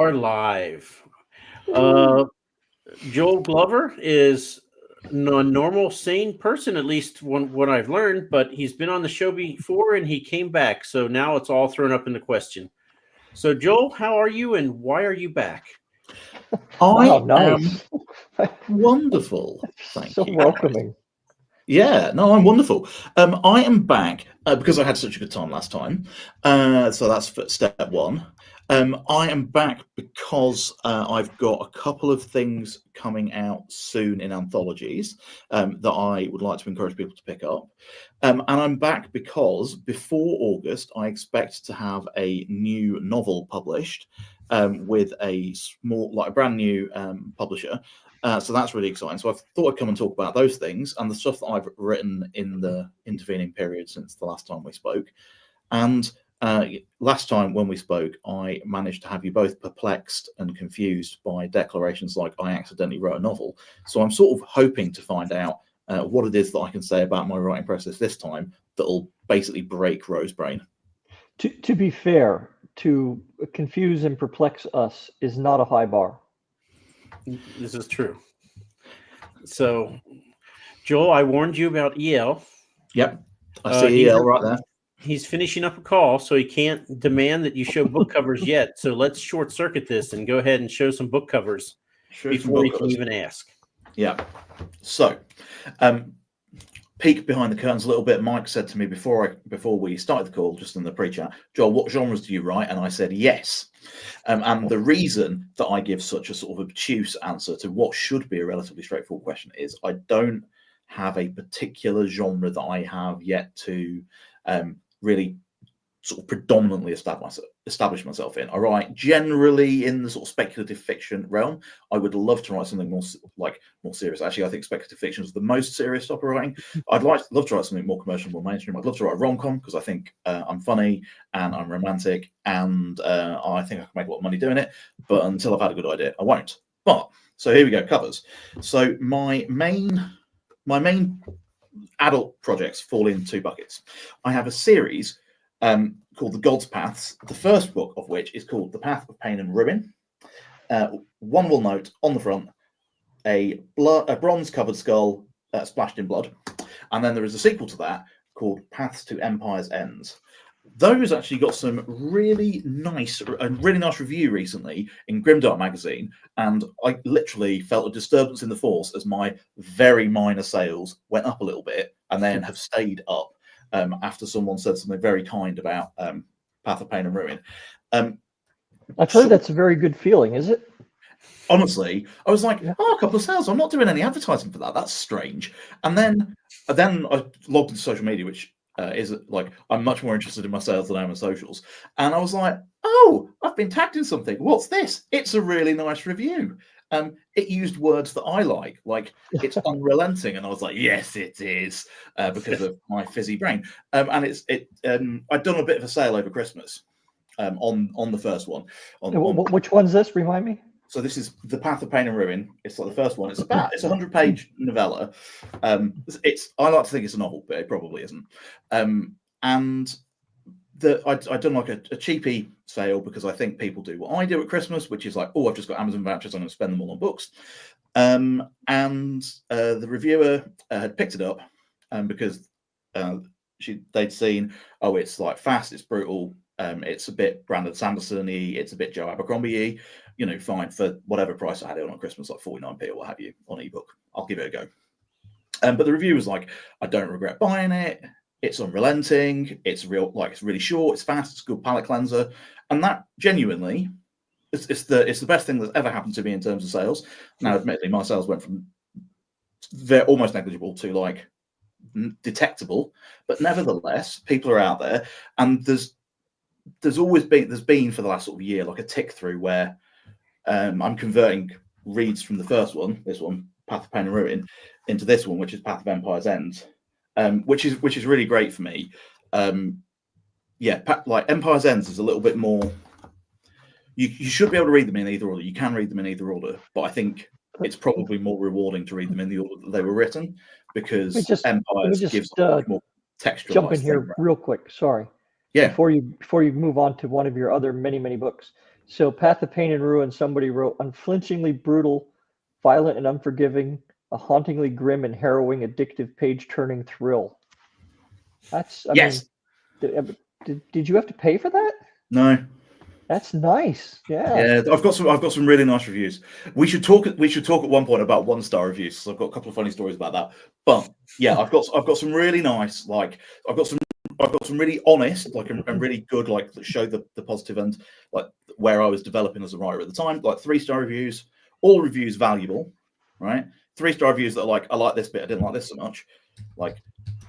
are live. Uh, Joel Glover is a normal, sane person, at least what I've learned, but he's been on the show before and he came back. So now it's all thrown up into question. So, Joel, how are you and why are you back? Wow, I nice. am wonderful. So Thank you. welcoming. Yeah, no, I'm wonderful. I am back because I had such a good time last time. So that's step one. I am back because I've got a couple of things coming out soon in anthologies that I would like to encourage people to pick up. And I'm back because before August, I expect to have a new novel published with a a brand new publisher. So that's really exciting. So I thought I'd come and talk about those things and the stuff that I've written in the intervening period since the last time we spoke. And last time when we spoke, I managed to have you both perplexed and confused by declarations like I accidentally wrote a novel. So I'm sort of hoping to find out what it is that I can say about my writing process this time that'll basically break Rose's brain. To be fair, to confuse and perplex us is not a high bar. This is true. So, Joel, I warned you about EL. Yep, I see EL right there. He's finishing up a call, so he can't demand that you show book covers yet. So let's short circuit this and go ahead and show some book covers before he can even ask. Yeah. So, peek behind the curtains a little bit. Mike said to me before we started the call, just in the pre-chat, Joel, what genres do you write? And I said yes. And the reason that I give such a sort of obtuse answer to what should be a relatively straightforward question is I don't have a particular genre that I have yet to really sort of predominantly establish myself in. I write generally in the sort of speculative fiction realm. I would love to write something more serious. Actually, I think speculative fiction is the most serious type of writing. I'd love to write something more commercial, more mainstream. I'd love to write a rom-com because I think I'm funny and I'm romantic and I think I can make a lot of money doing it. But until I've had a good idea, I won't. But so here we go, covers. So my main adult projects fall in two buckets. I have a series called The God's Paths, the first book of which is called The Path of Pain and Ruin. One will note on the front a bronze-covered skull splashed in blood. And then there is a sequel to that called Paths to Empire's Ends. Those actually got some really nice review recently in Grimdark magazine, and I literally felt a disturbance in the force as my very minor sales went up a little bit and then have stayed up after someone said something very kind about Path of Pain and Ruin. I've heard that's a very good feeling, is it? Honestly, I was like, a couple of sales. I'm not doing any advertising for that. That's strange. And then I logged into social media, which is like I'm much more interested in my sales than I am in socials. And I was like, oh, I've been tagged in something. What's this? It's a really nice review. It used words that I like it's unrelenting, and I was like, yes, it is, because of my fizzy brain. And I'd done a bit of a sale over Christmas on the first one. Which one's this? Remind me. So this is The Path of Pain and Ruin. It's like the first one. It's a 100-page novella. I like to think it's a novel, but it probably isn't. And I'd done like a cheapy sale because I think people do what I do at Christmas, which is like, oh, I've just got Amazon vouchers, I'm going to spend them all on books. And the reviewer had picked it up because they'd seen, oh, it's like fast, it's brutal, it's a bit Brandon Sanderson-y, it's a bit Joe Abercrombie-y, fine for whatever price I had it on Christmas, like 49p or what have you on ebook. I'll give it a go. But the review was like, I don't regret buying it. It's unrelenting. It's it's really short. It's fast. It's a good palate cleanser, and that genuinely, it's the best thing that's ever happened to me in terms of sales. Now, admittedly, my sales went from almost negligible to like detectable, but nevertheless, people are out there, and there's been for the last sort of year like a tick through where I'm converting reads from the first one, this one, Path of Pain and Ruin, into this one, which is Path of Empire's End. Which is really great for me. Like Empire's Ends is a little bit more. You should be able to read them in either order. You can read them in either order, but I think it's probably more rewarding to read them in the order that they were written because Empires gives more textualized. Jump in here real quick. Sorry. Yeah. Before you move on to one of your other many books, So Path of Pain and Ruin, somebody wrote, unflinchingly brutal, violent and unforgiving, a hauntingly grim and harrowing, addictive, page-turning thrill. That's, I Yes. mean, did you have to pay for that? No. That's nice. Yeah. Yeah, I've got some really nice reviews. We should talk at one point about 1-star reviews. So I've got a couple of funny stories about that. But yeah, I've got some really nice, like I've got some really honest, like and really good, like that show the positive and like where I was developing as a writer at the time. Like 3-star reviews, all reviews valuable, right? 3-star reviews that are like, I like this bit, I didn't like this so much. Like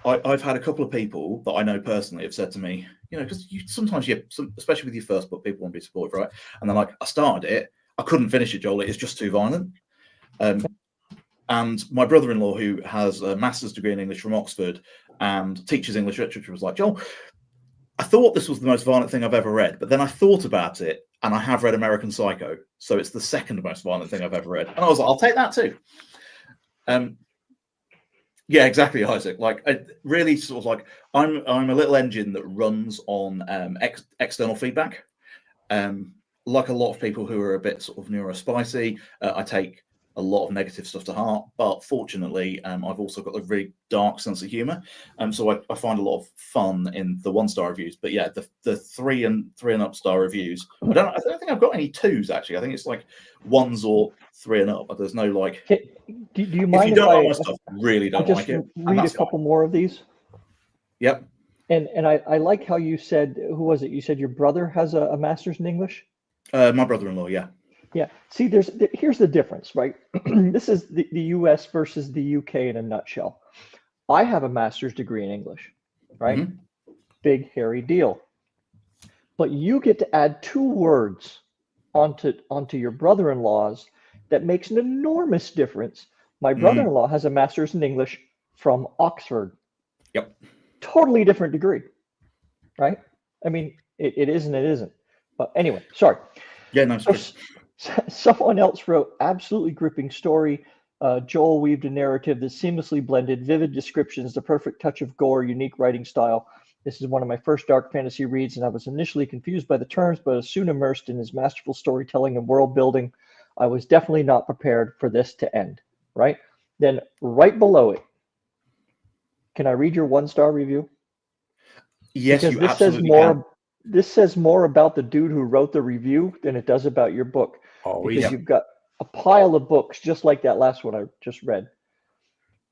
I've had a couple of people that I know personally have said to me, you know, because sometimes especially with your first book, people want to be supportive, right? And they're like, I started it, I couldn't finish it, Joel. It's just too violent. And my brother-in-law, who has a master's degree in English from Oxford and teaches English literature, was like, Joel, I thought this was the most violent thing I've ever read, but then I thought about it, and I have read American Psycho, so it's the second most violent thing I've ever read. And I was like, I'll take that too. Yeah, exactly, Isaac. Like, I really sort of like, I'm a little engine that runs on external feedback. Like a lot of people who are a bit sort of neurospicy, I take a lot of negative stuff to heart. But fortunately, I've also got a really dark sense of humor, so I find a lot of fun in the 1-star reviews. But yeah, the 3 and up star reviews, I don't think I've got any 2s actually. I think it's like 1s or 3 and up. But there's no like. Do you mind if you don't like I, my stuff, really don't just like it, read a couple more of these? Yep. And I like how you said, who was it? You said your brother has a master's in English? My brother-in-law, yeah. Yeah. See, here's the difference, right? This is the US versus the UK in a nutshell. I have a master's degree in English, right? Mm-hmm. Big, hairy deal. But you get to add 2 words onto your brother-in-law's that makes an enormous difference. My brother-in-law has a master's in English from Oxford. Yep. Totally different degree, right? I mean, it is and it isn't. But anyway, sorry. Yeah, no, someone else wrote, absolutely gripping story. Joel weaved a narrative that seamlessly blended vivid descriptions, the perfect touch of gore, unique writing style. This is one of my first dark fantasy reads, and I was initially confused by the terms, but was soon immersed in his masterful storytelling and world building. I was definitely not prepared for this to end, right? Then right below it, can I read your 1-star review? Yes, because you this absolutely says more. can. This says more about the dude who wrote the review than it does about your book. Because you've got a pile of books just like that last one I just read.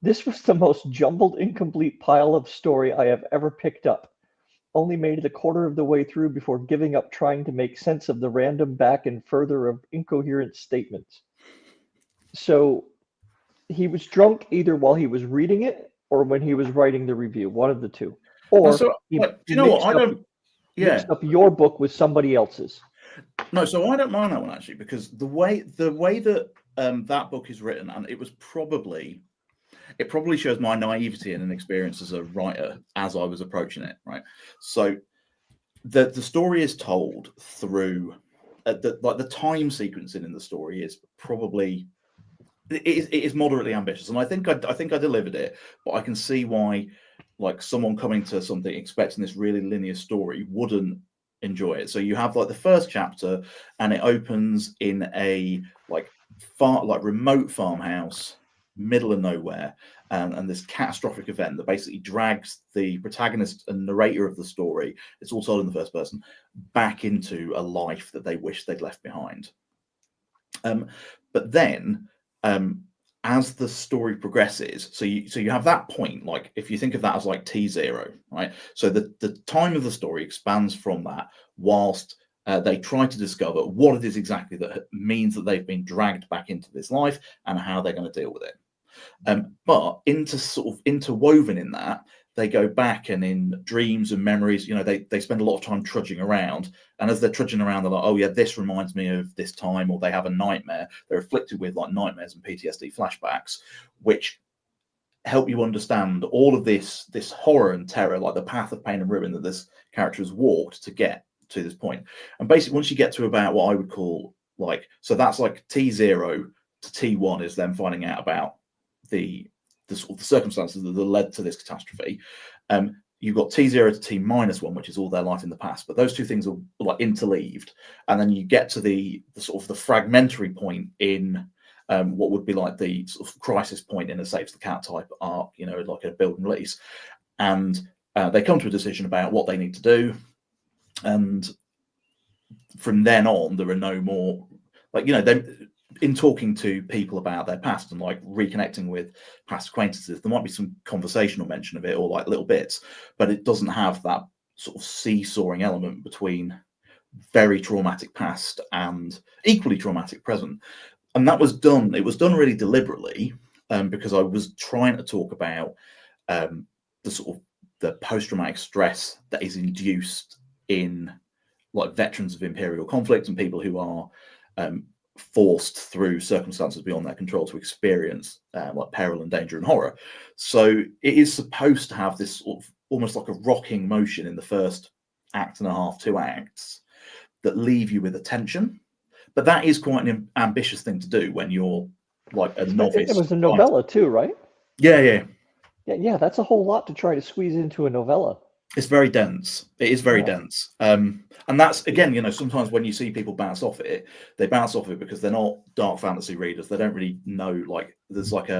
This was the most jumbled, incomplete pile of story I have ever picked up. Only made it a quarter of the way through before giving up trying to make sense of the random back and further of incoherent statements. So he was drunk either while he was reading it or when he was writing the review, one of the two. Or he mixed up your book with somebody else's. No, so I don't mind that one actually, because the way that that book is written, and it probably shows my naivety and inexperience as a writer as I was approaching it, right? So the story is told through the time sequencing in the story is probably it is moderately ambitious, and I think I delivered it, but I can see why like someone coming to something expecting this really linear story wouldn't enjoy it. So you have like the first chapter, and it opens in a remote farmhouse, middle of nowhere, and this catastrophic event that basically drags the protagonist and narrator of the story, it's all told in the first person, back into a life that they wish they'd left behind. But then as the story progresses, so you have that point, like if you think of that as like T0, right? So the time of the story expands from that whilst they try to discover what it is exactly that means that they've been dragged back into this life and how they're going to deal with it. But interwoven in that, they go back, and in dreams and memories, you know, they spend a lot of time trudging around. And as they're trudging around, they're like, oh yeah, this reminds me of this time, or they have a nightmare. They're afflicted with like nightmares and PTSD flashbacks, which help you understand all of this horror and terror, like the path of pain and ruin that this character has walked to get to this point. And basically, once you get to about what I would call so that's like T0 to T1 is them finding out about the sort of the circumstances that led to this catastrophe. you've got T0 to T-1, which is all their life in the past, but those two things are like interleaved, and then you get to the sort of the fragmentary point in what would be like the sort of crisis point in a Saves the Cat type arc, you know, like a build and release, and they come to a decision about what they need to do, and from then on there are no more, like, you know, in talking to people about their past and like reconnecting with past acquaintances, there might be some conversational mention of it or like little bits, but it doesn't have that sort of seesawing element between very traumatic past and equally traumatic present. And that was done, it was done really deliberately, because I was trying to talk about the sort of the post-traumatic stress that is induced in like veterans of imperial conflict and people who are forced through circumstances beyond their control to experience like peril and danger and horror. So it is supposed to have this sort of almost like a rocking motion in the first act and a half, 2 acts, that leave you with a tension. But that is quite an ambitious thing to do when you're like a novice. It was a novella too, right? Yeah. That's a whole lot to try to squeeze into a novella. It's very dense. It is very dense. And that's, again, you know, sometimes when you see people bounce off it, they bounce off it because they're not dark fantasy readers. They don't really know, like, there's like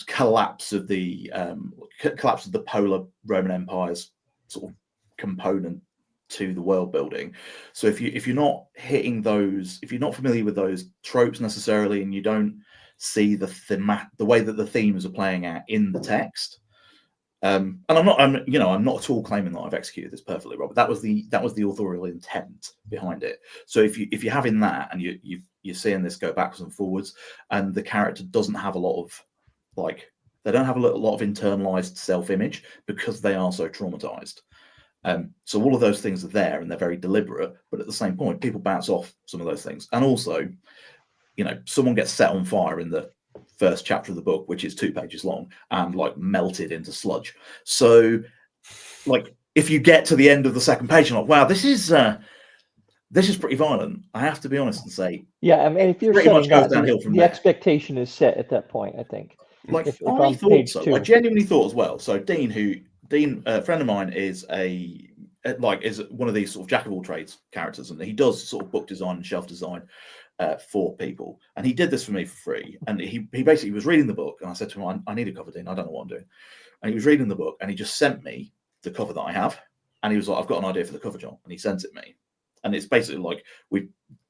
collapse of the polar Roman Empire's sort of component to the world building. So if you're not hitting those, if you're not familiar with those tropes necessarily, and you don't see the way that the themes are playing out in the text, and I'm not at all claiming that I've executed this perfectly, Robert. That was the authorial intent behind it. So if you're having that and you're seeing this go backwards and forwards, and the character doesn't have a lot of they don't have a lot of internalized self-image because they are so traumatized. So all of those things are there and they're very deliberate, but at the same point, people bounce off some of those things. And also, you know, someone gets set on fire in the first chapter of the book, which is 2 pages long, and like melted into sludge. So like if you get to the end of the second page, you're like, wow, this is pretty violent. I have to be honest and say, yeah. I mean, if you're setting that, the expectation is set at that point, I think. Like if I thought so. I genuinely thought as well. So Dean, a friend of mine, is is one of these sort of jack of all trades characters, and he does sort of book design and shelf design for people, and he did this for me for free. And he basically was reading the book, and I said to him, I need a cover, Dean. I don't know what I'm doing. And he was reading the book, and he just sent me the cover that I have, and he was like, I've got an idea for the cover, John, and he sent it me. And it's basically like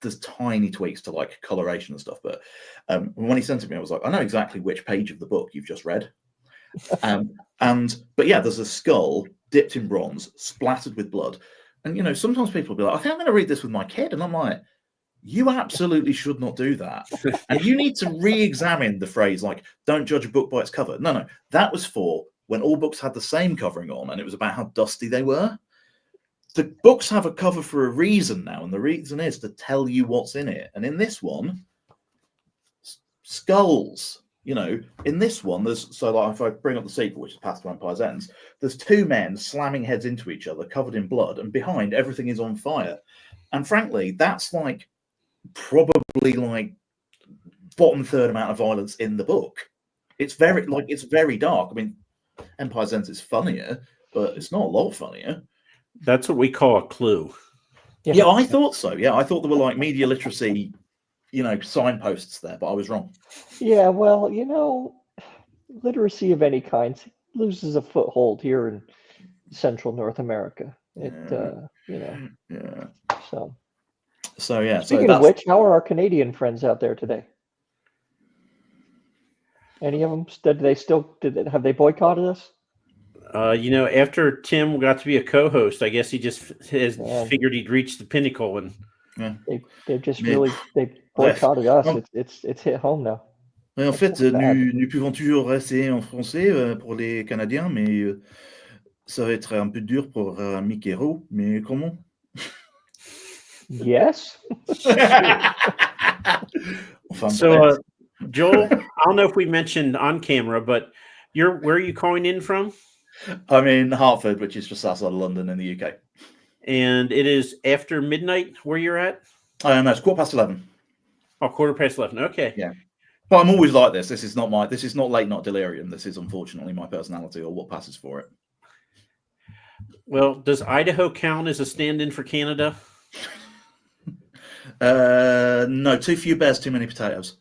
there's tiny tweaks to like coloration and stuff, but when he sent it me, I was like, I know exactly which page of the book you've just read. But yeah, there's a skull dipped in bronze, splattered with blood, and you know, sometimes people will be like, I think I'm going to read this with my kid, and I'm like, you absolutely should not do that. And you need to re-examine the phrase, like, don't judge a book by its cover. No, that was for when all books had the same covering on, and it was about how dusty they were. The books have a cover for a reason now, and the reason is to tell you what's in it. And in this one, skulls. You know, in this one, there's like if I bring up the sequel, which is Path to Empire's Ends, there's 2 men slamming heads into each other, covered in blood, and behind everything is on fire. And frankly, that's like probably like bottom third amount of violence in the book. It's very dark. I mean, Empire's Ends is funnier, but it's not a lot funnier. That's what we call a clue. Yeah, I thought so. Yeah, I thought there were like media literacy, you know, signposts there, but I was wrong. Yeah, well, you know, literacy of any kind loses a foothold here in Central North America. You know. Yeah. So yeah. Speaking of which, how are our Canadian friends out there today? Any of them? Have they boycotted us? You know, after Tim got to be a co-host, I guess he just has figured he'd reached the pinnacle, and they've just they boycotted us. It's hit home now. En fait, nous pouvons toujours rester en français pour les Canadiens, mais ça va être un peu dur pour Mikero. Mais comment? Yes. So, Joel, I don't know if we mentioned on camera, but where are you calling in from? I'm in Hartford, which is just outside of London in the UK. And it is after midnight where you're at? No, it's 11:15. Oh, 11:15. Okay. Yeah. But I'm always like this. This is not late night delirium. This is unfortunately my personality or what passes for it. Well, does Idaho count as a stand-in for Canada? No, too few bears, too many potatoes.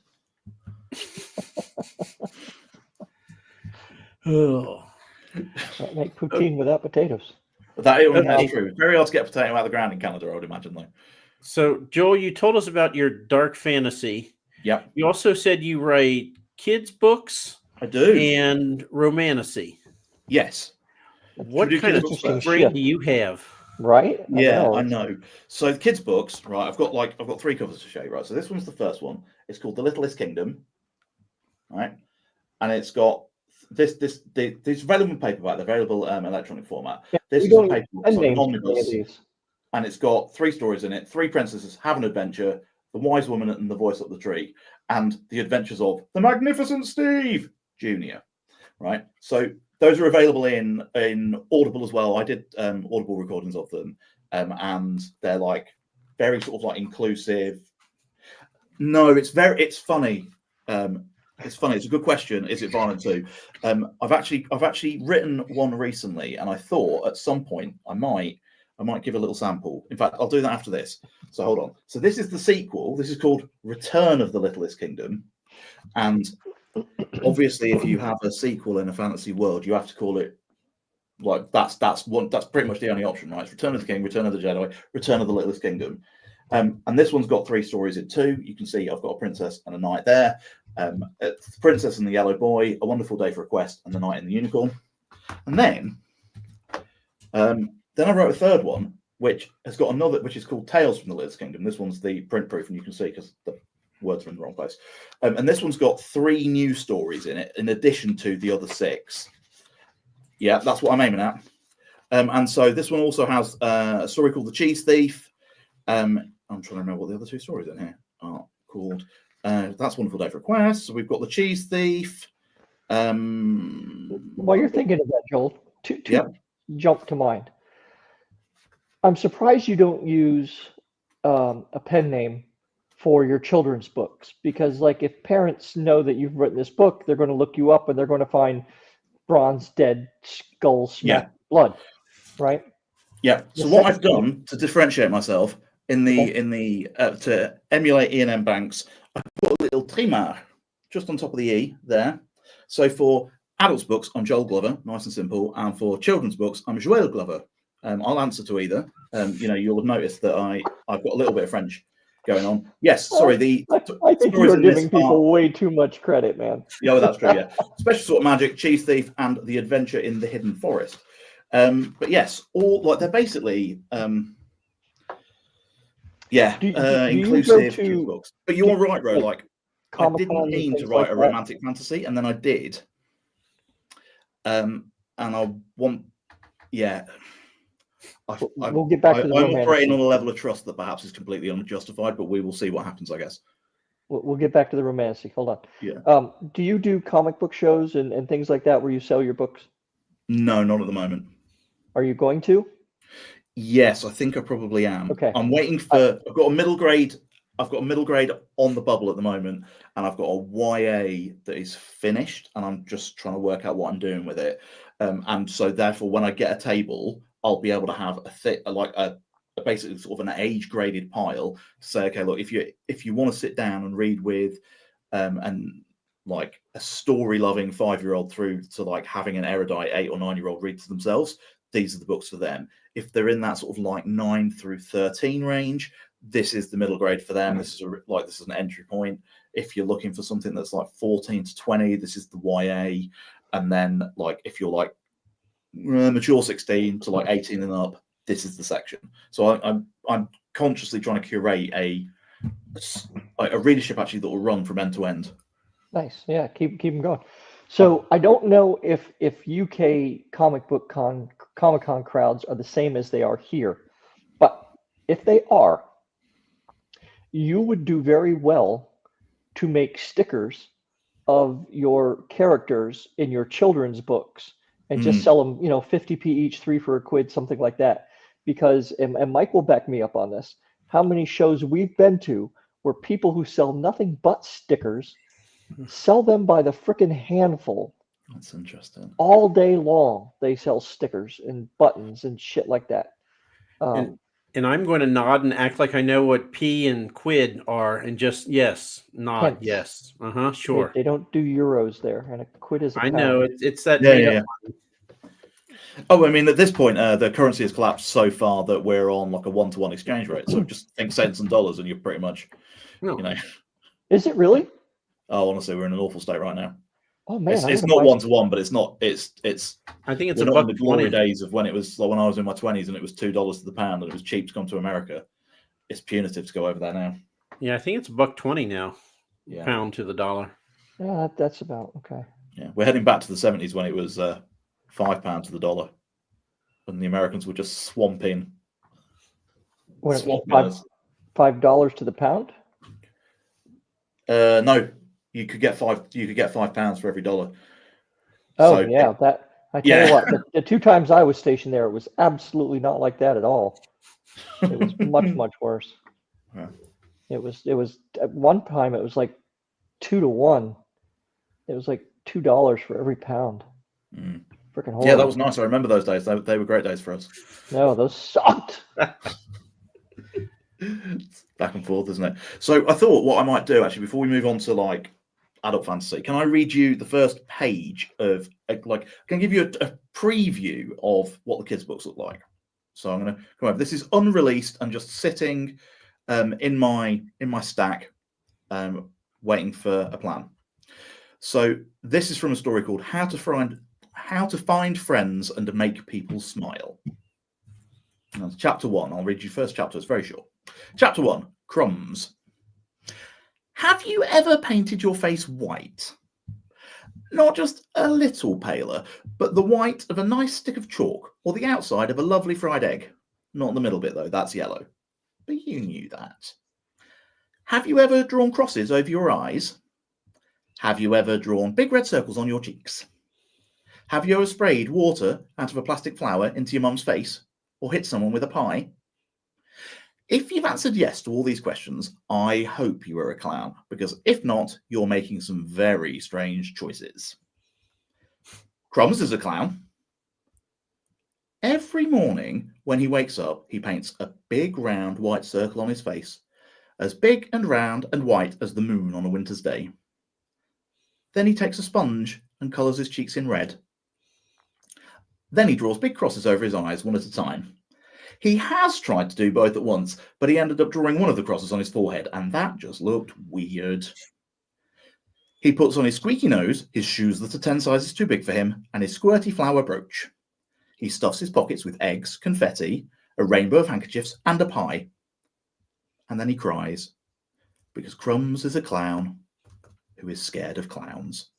Oh. Can't make poutine without potatoes. That's Okay. true. It's very hard to get a potato out of the ground in Canada, I would imagine, though. So, Joel, you told us about your dark fantasy. Yep. You also said you write kids' books I do. and romantasy. Yes. What do kind of kids' books brain first? do you have? Right? Yeah, I know. So the kids' books, right? I've got three covers to show you, right? So this one's the first one. It's called The Littlest Kingdom, right? And it's got this available in paperback, the available electronic format. Yeah, this is a paper book, so an omnibus, and it's got 3 stories in it. 3 princesses have an adventure: the wise woman and the voice up the tree, and the adventures of the magnificent Steve Jr. Right? So those are available in Audible as well. I did Audible recordings of them, and they're like very sort of like inclusive. No, it's funny. It's funny. It's a good question. Is it violent too? I've actually written one recently, and I thought at some point I might give a little sample. In fact, I'll do that after this. So hold on. So this is the sequel. This is called Return of the Littlest Kingdom, and obviously, if you have a sequel in a fantasy world, you have to call it like that's pretty much the only option, right? It's Return of the King, Return of the Jedi, Return of the Littlest Kingdom. And this one's got 3 stories in 2. You can see I've got a princess and a knight there. Princess and the Yellow Boy, A Wonderful Day for a Quest, and the Knight and the Unicorn. And then I wrote a third one, which has got another, which is called Tales from the Littlest Kingdom. This one's the print proof, and you can see because the words are in the wrong place. And this one's got 3 new stories in it, in addition to the other 6. Yeah, that's what I'm aiming at. And so this one also has a story called The Cheese Thief. I'm trying to remember what the other 2 stories in here are called. That's Wonderful Day for a Quest. So we've got The Cheese Thief. While you're thinking of that, Joel, two jump to mind. I'm surprised you don't use a pen name for your children's books, because like if parents know that you've written this book, they're going to look you up and they're going to find bronze dead skull smack blood, right? Yeah. So what I've done to differentiate myself to emulate Ian M. Banks, I put a little trimar just on top of the E there. So for adults books, I'm Joel Glover, nice and simple, and for children's books, I'm Joel Glover. I'll answer to either. You'll have noticed that I've got a little bit of French going on. Yes, sorry. I think you're giving people way too much credit, man. Yeah, well, that's true. Yeah, Special Sort of Magic, Cheese Thief, and The Adventure in the Hidden Forest. But yes, all like they're basically inclusive books. But you're right, Ro. Like I didn't mean to write a romantic fantasy, and then I did. And I want, we'll get back to the I'm operating on a level of trust that perhaps is completely unjustified, but we will see what happens, I guess. We'll get back to the romancy. Hold on. Yeah. Do you do comic book shows and things like that where you sell your books? No, not at the moment. Are you going to? Yes, I think I probably am. Okay. I'm waiting for. I've got a middle grade on the bubble at the moment, and I've got a YA that is finished, and I'm just trying to work out what I'm doing with it. And so therefore, when I get a table, I'll be able to have a basically sort of an age graded pile to say, okay, look, if you want to sit down and read with, and like a story loving 5-year-old through to like having an erudite 8 or 9-year-old read to themselves, these are the books for them. If they're in that sort of like 9 through 13 range, this is the middle grade for them. This is an entry point. If you're looking for something that's like 14 to 20, this is the YA. And then like if you're like mature 16 to like 18 and up, this is the section. So I'm consciously trying to curate a readership actually that will run from end to end. Nice. Yeah, keep them going. So I don't know if UK Comic-Con crowds are the same as they are here, but if they are, you would do very well to make stickers of your characters in your children's books and just sell them, 50p each, 3 for a quid, something like that. Because, and Mike will back me up on this, how many shows we've been to where people who sell nothing but stickers sell them by the frickin' handful That's interesting. All day long, they sell stickers and buttons and shit like that. And I'm going to nod and act like I know what P and quid are, and just nod, Pence. yes, sure. They don't do euros there, and a quid is a I pound. know it's that Yeah, made yeah, up. Oh, I mean, at this point, the currency has collapsed so far that we're on like a 1-to-1 exchange rate. So just think cents and dollars, and you're pretty much, No. you know. Is it really? Oh, honestly, we're in an awful state right now. Oh man, it's not 1-to-1, but it's not. It's. I think it's we're a not in buck the glory 20. days of when it was like when I was in my 20s and it was $2 to the pound and it was cheap to come to America. It's punitive to go over there now. Yeah, I think it's a buck 20 now. Yeah. Pound to the dollar. Yeah, that's about okay. Yeah, we're heading back to the 70s when it was £5 to the dollar, and the Americans were just swamping. $5 to the pound? No, you could get £5 for every dollar. Oh, so, yeah, that I tell you what, the 2 times I was stationed there, it was absolutely not like that at all. It was much worse. Yeah. It was at one time it was like 2 to 1. It was like $2 for every pound. Mm. Freaking horrible. Yeah, that was nice. I remember those days. They were great days for us. No, those sucked. Back and forth, isn't it? So I thought what I might do actually before we move on to like adult fantasy, can I read you the first page of like? Can I give you a preview of what the kids' books look like? So I'm going to come over. This is unreleased and just sitting in my stack, waiting for a plan. So this is from a story called How to Find Friends and Make People Smile. And that's chapter 1. I'll read you first chapter. It's very short. Chapter 1, Crumbs. Have you ever painted your face white? Not just a little paler, but the white of a nice stick of chalk or the outside of a lovely fried egg. Not the middle bit, though. That's yellow. But you knew that. Have you ever drawn crosses over your eyes? Have you ever drawn big red circles on your cheeks? Have you ever sprayed water out of a plastic flower into your mum's face or hit someone with a pie? If you've answered yes to all these questions, I hope you are a clown, because if not, you're making some very strange choices. Crumbs is a clown. Every morning when he wakes up, he paints a big round white circle on his face, as big and round and white as the moon on a winter's day. Then he takes a sponge and colours his cheeks in red. Then he draws big crosses over his eyes one at a time. He has tried to do both at once, but he ended up drawing one of the crosses on his forehead, and that just looked weird. He puts on his squeaky nose, his shoes that are 10 sizes too big for him, and his squirty flower brooch. He stuffs his pockets with eggs, confetti, a rainbow of handkerchiefs, and a pie. And then he cries, because Crumbs is a clown who is scared of clowns.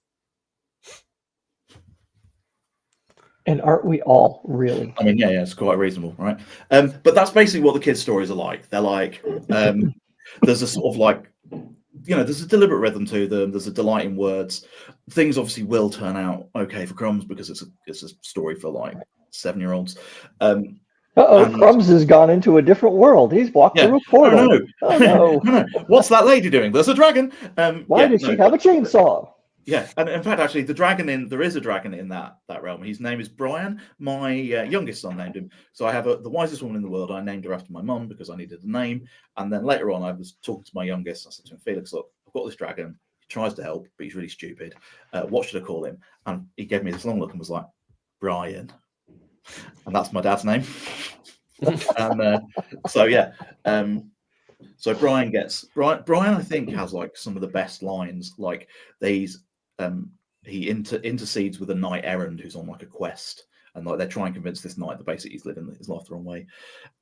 And aren't we all, really? I mean, yeah, it's quite reasonable, right? But that's basically what the kids' stories are like. They're like, there's a sort of like, there's a deliberate rhythm to them. There's a delight in words. Things obviously will turn out okay for Crumbs because it's a story for like 7-year-olds. Crumbs has gone into a different world. He's walked through a portal. Oh no. What's that lady doing? There's a dragon. Why did she have a chainsaw? Yeah, and in fact, actually, there is a dragon in that realm. His name is Brian. My youngest son named him. So I have the wisest woman in the world. I named her after my mum because I needed a name. And then later on, I was talking to my youngest. I said to him, Felix, look, I've got this dragon. He tries to help, but he's really stupid. What should I call him? And he gave me this long look and was like, Brian. And that's my dad's name. And so yeah. So Brian, I think, has like some of the best lines. Like he intercedes with a knight errant who's on like a quest, and like they're trying to convince this knight that basically he's living his life the wrong way.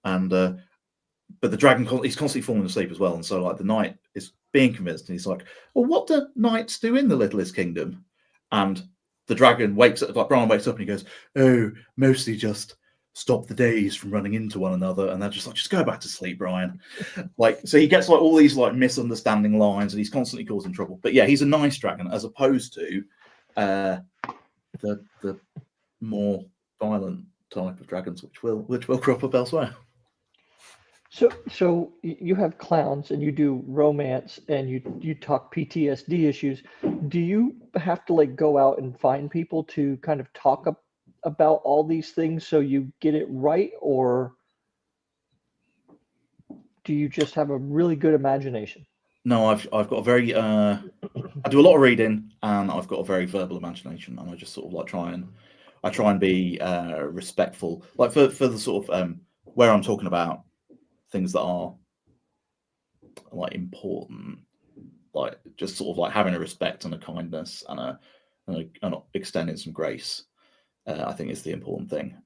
And but the dragon, he's constantly falling asleep as well, and so like the knight is being convinced, and he's like, "Well, what do knights do in the littlest kingdom?" And the dragon wakes up, like Brian wakes up, and he goes, "Oh, mostly just stop the days from running into one another." And they're just like, just go back to sleep, Brian. Like, so he gets like all these like misunderstanding lines, and he's constantly causing trouble. But yeah, he's a nice dragon as opposed to the more violent type of dragons which will crop up elsewhere. So you have clowns and you do romance and you talk PTSD issues. Do you have to like go out and find people to kind of talk about all these things so you get it right, or do you just have a really good imagination? No, I've got a very I do a lot of reading, and I've got a very verbal imagination, and I just sort of like try and be respectful, like for the sort of where I'm talking about things that are like important, like just sort of like having a respect and a kindness and extending some grace. I think is the important thing.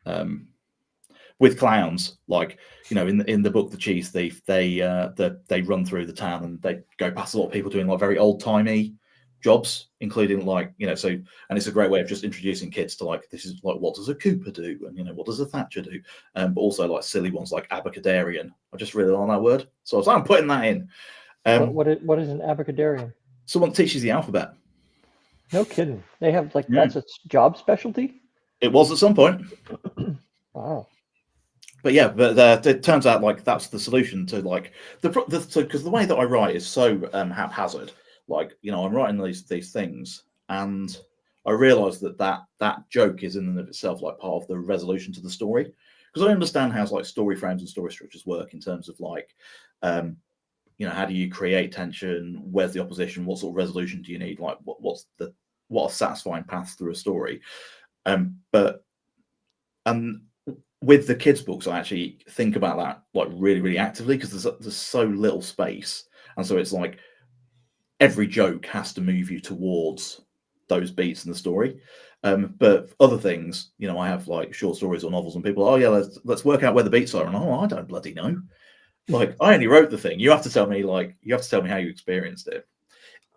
With clowns, like, you know, in the book The Cheese Thief, they run through the town and they go past a lot of people doing like very old timey jobs, including like, you know, so, and it's a great way of just introducing kids to like, this is like, what does a Cooper do, and, you know, what does a Thatcher do, but also like silly ones like abacadarian. I just really like that word, so I'm putting that in. What is an abacadarian? Someone teaches the alphabet. No kidding. They have like that's a job specialty. It was at some point. Wow. But yeah, but it turns out like that's the solution to like because the way that I write is so haphazard. Like, you know, I'm writing these things, and I realise that joke is in and of itself like part of the resolution to the story, because I understand how like story frames and story structures work in terms of like, you know, how do you create tension? Where's the opposition? What sort of resolution do you need? Like, what are satisfying paths through a story? But with the kids' books, I actually think about that like really, really actively, because there's so little space, and so it's like every joke has to move you towards those beats in the story. But other things, you know, I have like short stories or novels, and people, oh yeah, let's work out where the beats are, and I don't bloody know. Like, I only wrote the thing. You have to tell me how you experienced it.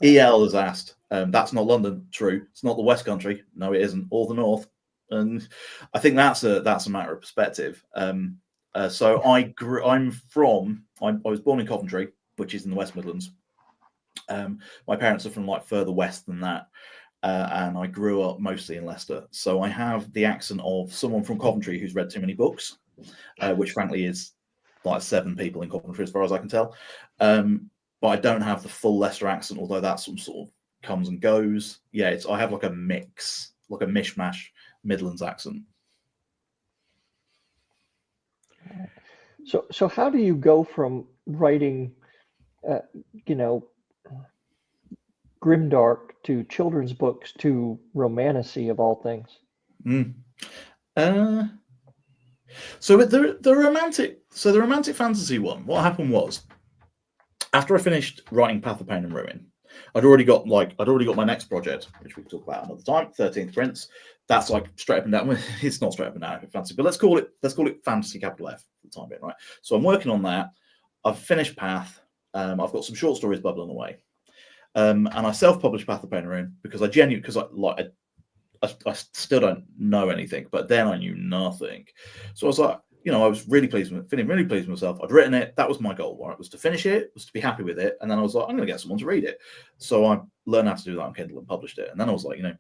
EL has asked, that's not London. True. It's not the West Country. No, it isn't. Or the North. And I think that's a matter of perspective. So I was born in Coventry, which is in the West Midlands. My parents are from like further west than that. And I grew up mostly in Leicester. So I have the accent of someone from Coventry who's read too many books, which frankly is like 7 people in Coventry as far as I can tell. But I don't have the full Leicester accent, although that sort of comes and goes. Yeah, I have like a mix, like a mishmash Midlands accent. So how do you go from writing, you know, grimdark to children's books to romantasy of all things? So the romantic fantasy one, what happened was, after I finished writing Path of Pain and Ruin, I'd already got my next project, which we can talk about another time, 13th Prince. That's like straight up and down. It's not straight up and down fantasy, but let's call it fantasy capital F for the time being, right? So I'm working on that. I've finished Path. I've got some short stories bubbling away, and I self-published Path of Pain and Ruin because I still don't know anything, but then I knew nothing. So I was like, you know, I was feeling really pleased with myself. I'd written it. That was my goal, right? Was to finish it, was to be happy with it. And then I was like, I'm going to get someone to read it. So I learned how to do that on Kindle and published it. And then I was like, you know,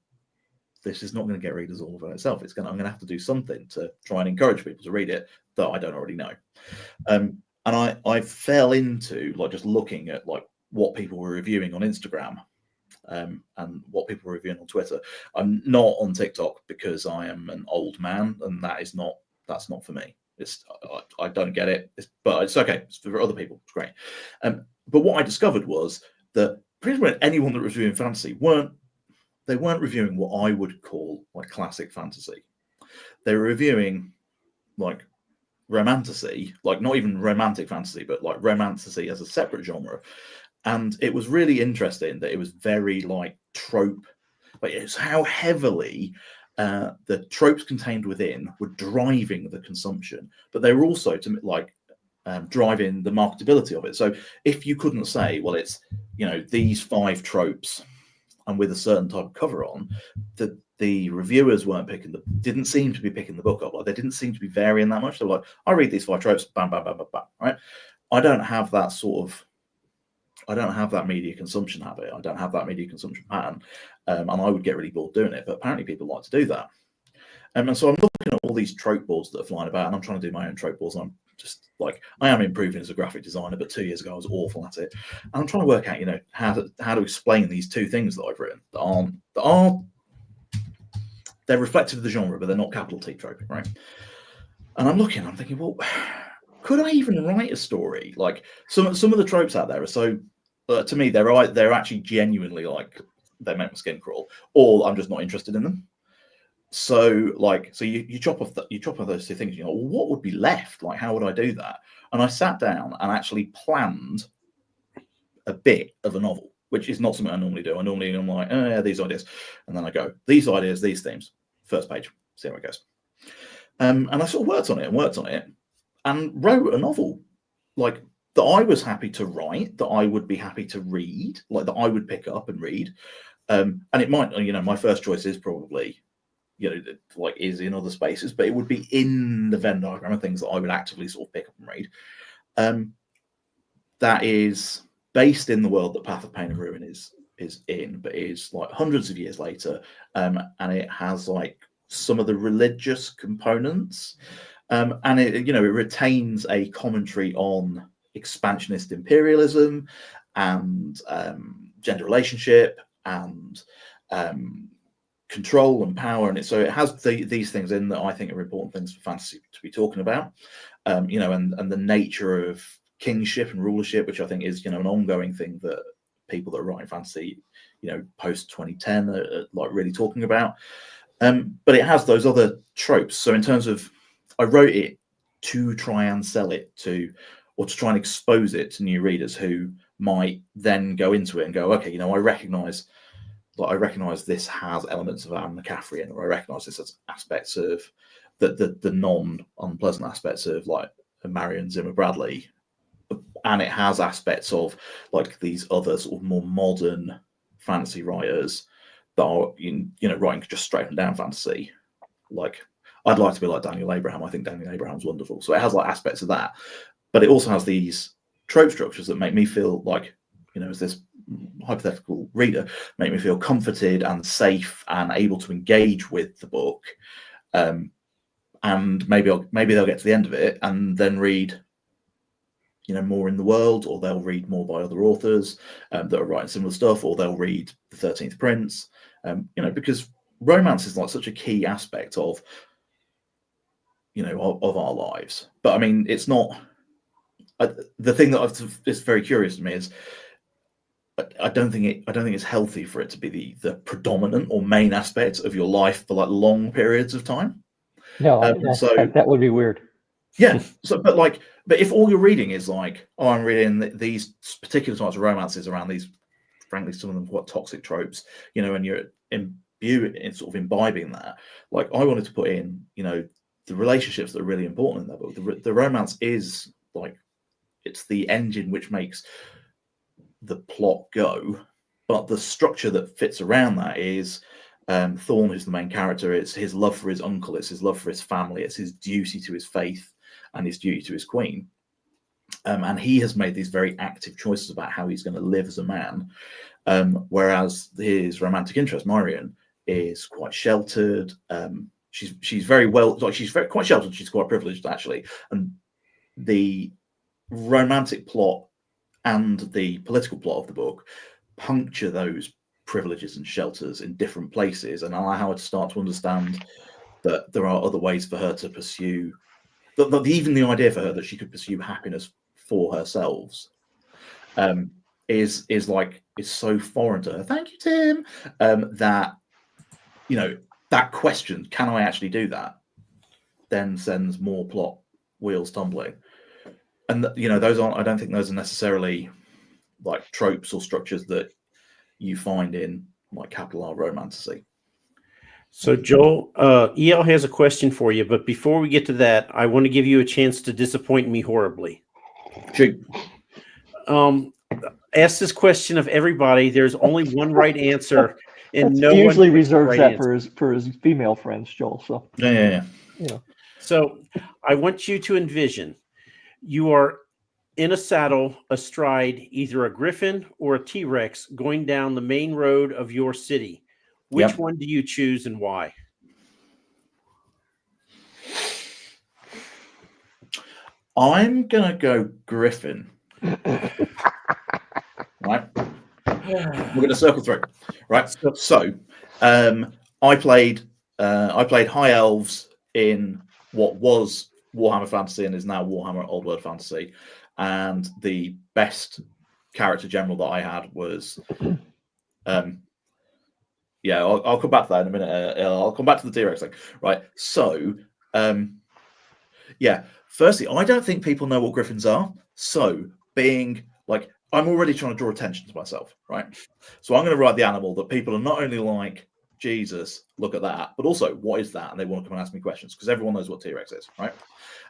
this is not going to get readers all by itself. I'm going to have to do something to try and encourage people to read it that I don't already know. And I fell into like just looking at like what people were reviewing on Instagram. And what people were reviewing on Twitter. I'm not on TikTok because I am an old man, and that's not for me. I don't get it, but it's okay. It's for other people. It's great. But what I discovered was that pretty much anyone that was reviewing fantasy weren't reviewing what I would call like classic fantasy. They were reviewing like romantasy, like not even romantic fantasy, but like romantasy as a separate genre. And it was really interesting that it was very like trope, like it's how heavily the tropes contained within were driving the consumption, but they were also driving the marketability of it. So if you couldn't say, well, it's, you know, these 5 tropes and with a certain type of cover on, the reviewers didn't seem to be picking the book up. Like, they didn't seem to be varying that much. They were like, I read these 5 tropes, bam, bam, bam, bam, bam, right? I don't have that media consumption habit. I don't have that media consumption pattern. And I would get really bored doing it. But apparently people like to do that. And so I'm looking at all these trope boards that are flying about, and I'm trying to do my own trope boards. And I'm just like I am improving as a graphic designer, but 2 years ago I was awful at it. And I'm trying to work out, how to explain these two things that I've written that are they're reflective of the genre, but they're not capital T trope, right? And I'm thinking, well, could I even write a story? Like some of the tropes out there are so, to me, they're actually genuinely like they make my skin crawl, or I'm just not interested in them. So you chop off those two things. Well, what would be left? Like, how would I do that? And I sat down and actually planned a bit of a novel, which is not something I normally do. I'm like, oh yeah, these ideas, and then I go, these ideas, these themes, first page, see how it goes. And I sort of worked on it, and wrote a novel, like that I was happy to write, that I would be happy to read, like that I would pick up and read. And it might, my first choice is probably, like is in other spaces, but it would be in the Venn diagram of things that I would actively sort of pick up and read. That is based in the world that Path of Pain and Ruin is in, but is like hundreds of years later, and it has like some of the religious components, and it retains a commentary on expansionist imperialism and gender relationship and control and power, and so it has these things in that I think are important things for fantasy to be talking about, and the nature of kingship and rulership, which I think is an ongoing thing that people that are writing fantasy, post 2010 are like really talking about. But it has those other tropes. So in terms of, I wrote it to try and sell it or to try and expose it to new readers who might then go into it and go, okay, I recognize this has elements of Anne McCaffrey, or I recognize this as aspects of the non-unpleasant aspects of like Marion Zimmer Bradley, and it has aspects of like these other sort of more modern fantasy writers that are writing just straight and down fantasy. Like I'd like to be like Daniel Abraham. I think Daniel Abraham's wonderful. So it has like aspects of that, but it also has these trope structures that make me feel like, as this hypothetical reader, make me feel comforted and safe and able to engage with the book. And maybe they'll get to the end of it and then read, more in the world, or they'll read more by other authors that are writing similar stuff, or they'll read The 13th Prince, because romance is like such a key aspect of, of our lives. But I mean, it's not. The thing that is very curious to me is, I don't think it's healthy for it to be the predominant or main aspect of your life for like long periods of time. No, that would be weird. Yeah. But if all you're reading is like, oh, I'm reading these particular types of romances around these, frankly, some of them quite toxic tropes, and you're sort of imbibing that. Like I wanted to put in, the relationships that are really important in that book. The romance is like, it's the engine which makes the plot go, but the structure that fits around that is Thorn, who's the main character. It's his love for his uncle, it's his love for his family, it's his duty to his faith and his duty to his queen, and he has made these very active choices about how he's going to live as a man, whereas his romantic interest Marion is quite sheltered. She's very well, like she's quite sheltered, she's quite privileged actually, and the romantic plot and the political plot of the book puncture those privileges and shelters in different places, and allow her to start to understand that there are other ways for her to pursue even the idea for her that she could pursue happiness for herself is so foreign to her. Thank you, Tim. That that question, can I actually do that, then sends more plot wheels tumbling. And those aren't, I don't think those are necessarily like tropes or structures that you find in like capital R romantasy. So Joel, EL has a question for you, but before we get to that, I want to give you a chance to disappoint me horribly. Shoot. Ask this question of everybody. There's only one right answer, and That's, no he usually one reserves right that for his female friends, Joel. So Yeah. So I want you to envision you are in a saddle astride either a griffin or a T-Rex going down the main road of your city. Which one do you choose and why? I'm gonna go Griffin. Right. We're gonna circle through. Right. So I played High Elves in what was Warhammer Fantasy and is now Warhammer Old World Fantasy, and the best character general that I had was yeah, I'll come back to that in a minute. I'll come back to the T-Rex thing. Right. So yeah, firstly, I don't think people know what griffins are. So being like, I'm already trying to draw attention to myself, right? So I'm going to write the animal that people are not only like, Jesus, look at that, but also, what is that? And they want to come and ask me questions because everyone knows what T-Rex is, right?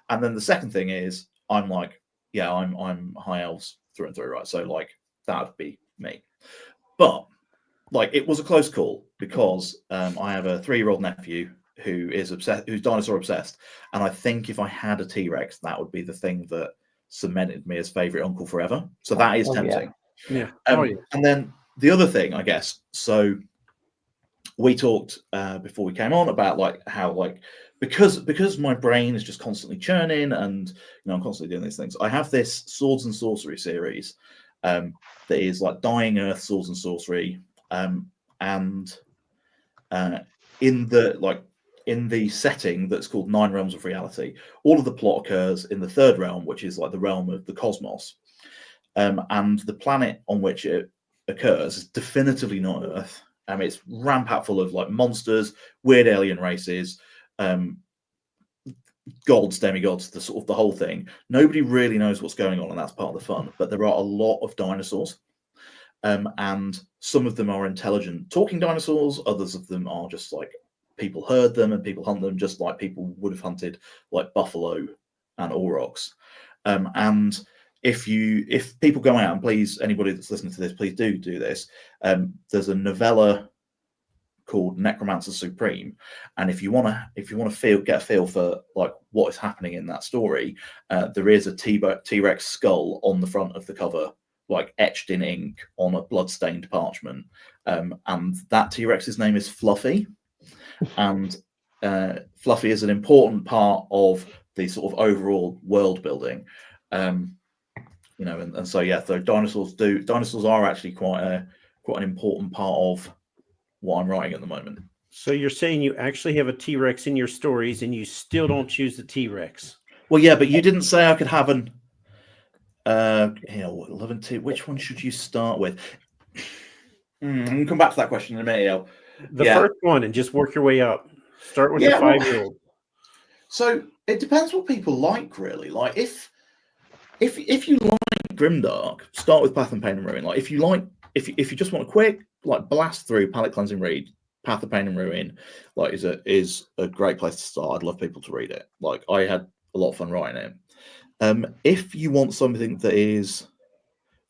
And then the second thing is, I'm like, yeah, I'm High Elves through and through, right? So like, that would be me. But like, it was a close call because I have a 3-year-old nephew who is obsessed, who's dinosaur obsessed, and I think if I had a T-Rex, that would be the thing that cemented me as favorite uncle forever. So that is tempting. Yeah. And then the other thing, I guess, so we talked before we came on about like how like because my brain is just constantly churning and I'm constantly doing these things. I have this Swords and Sorcery series that is like Dying Earth Swords and Sorcery, and in the setting that's called 9 Realms of Reality, all of the plot occurs in the 3rd realm, which is like the realm of the cosmos, and the planet on which it occurs is definitively not Earth. It's rampant full of like monsters, weird alien races, gods, demigods, the sort of the whole thing. Nobody really knows what's going on, and that's part of the fun. But there are a lot of dinosaurs, and some of them are intelligent talking dinosaurs. Others of them are just like people herd them and people hunt them, just like people would have hunted like buffalo and aurochs. And if people go out, and please, anybody that's listening to this, please do this. There's a novella called Necromancer Supreme, and if you want to get a feel for like what is happening in that story, there is a T-Rex skull on the front of the cover, like etched in ink on a blood-stained parchment, and that T-Rex's name is Fluffy, and Fluffy is an important part of the sort of overall world building. And so yeah, so dinosaurs are actually quite an important part of what I'm writing at the moment. So you're saying you actually have a T-Rex in your stories and you still don't choose the T-Rex? Well, yeah, but you didn't say I could have an 11 T. Which one should you start with? I'm gonna come back to that question in a minute. The first one, and just work your way up. Start with the 5-year-old. So it depends what people like, really. Like if you like grimdark, start with Path of Pain and Ruin. Like if you just want a quick like blast through palate cleansing read, Path of Pain and Ruin like is a great place to start. I'd love people to read it. Like I had a lot of fun writing it. If you want something that is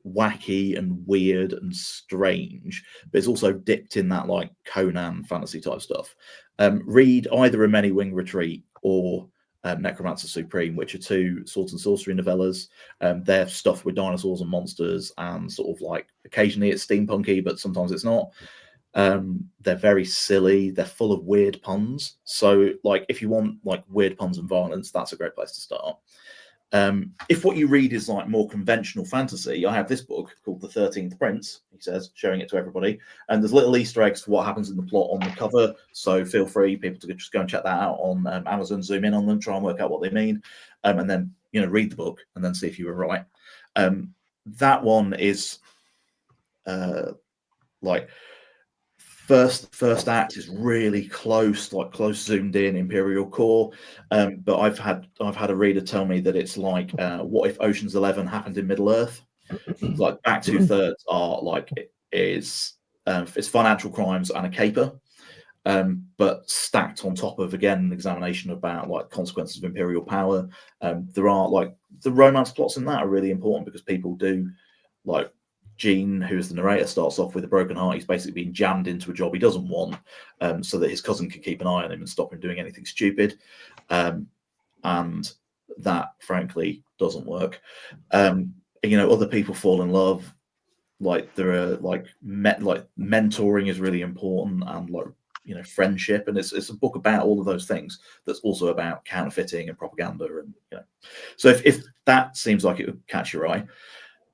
wacky and weird and strange, but it's also dipped in that like Conan fantasy type stuff, read either A Many Wing Retreat or Necromancer Supreme, which are 2 Swords and Sorcery novellas. They're stuffed with dinosaurs and monsters, and sort of like occasionally it's steampunky, but sometimes it's not. They're very silly. They're full of weird puns. So like if you want like weird puns and violence, that's a great place to start. If what you read is like more conventional fantasy, I have this book called The 13th Prince, he says, showing it to everybody, and there's little Easter eggs for what happens in the plot on the cover, so feel free people to just go and check that out on Amazon, zoom in on them, try and work out what they mean, and then read the book and then see if you were right. That one is like first act is really close zoomed in Imperial core, but I've had a reader tell me that it's like what if Ocean's 11 happened in Middle Earth. Like back 2/3 are like it's financial crimes and a caper, but stacked on top of again an examination about like consequences of imperial power. There are like the romance plots in that are really important because people do like Gene, who's the narrator, starts off with a broken heart. He's basically being jammed into a job he doesn't want, so that his cousin can keep an eye on him and stop him doing anything stupid. And that, frankly, doesn't work. Other people fall in love. Like there are like mentoring is really important, and like friendship, and it's a book about all of those things. That's also about counterfeiting and propaganda, and So if that seems like it would catch your eye,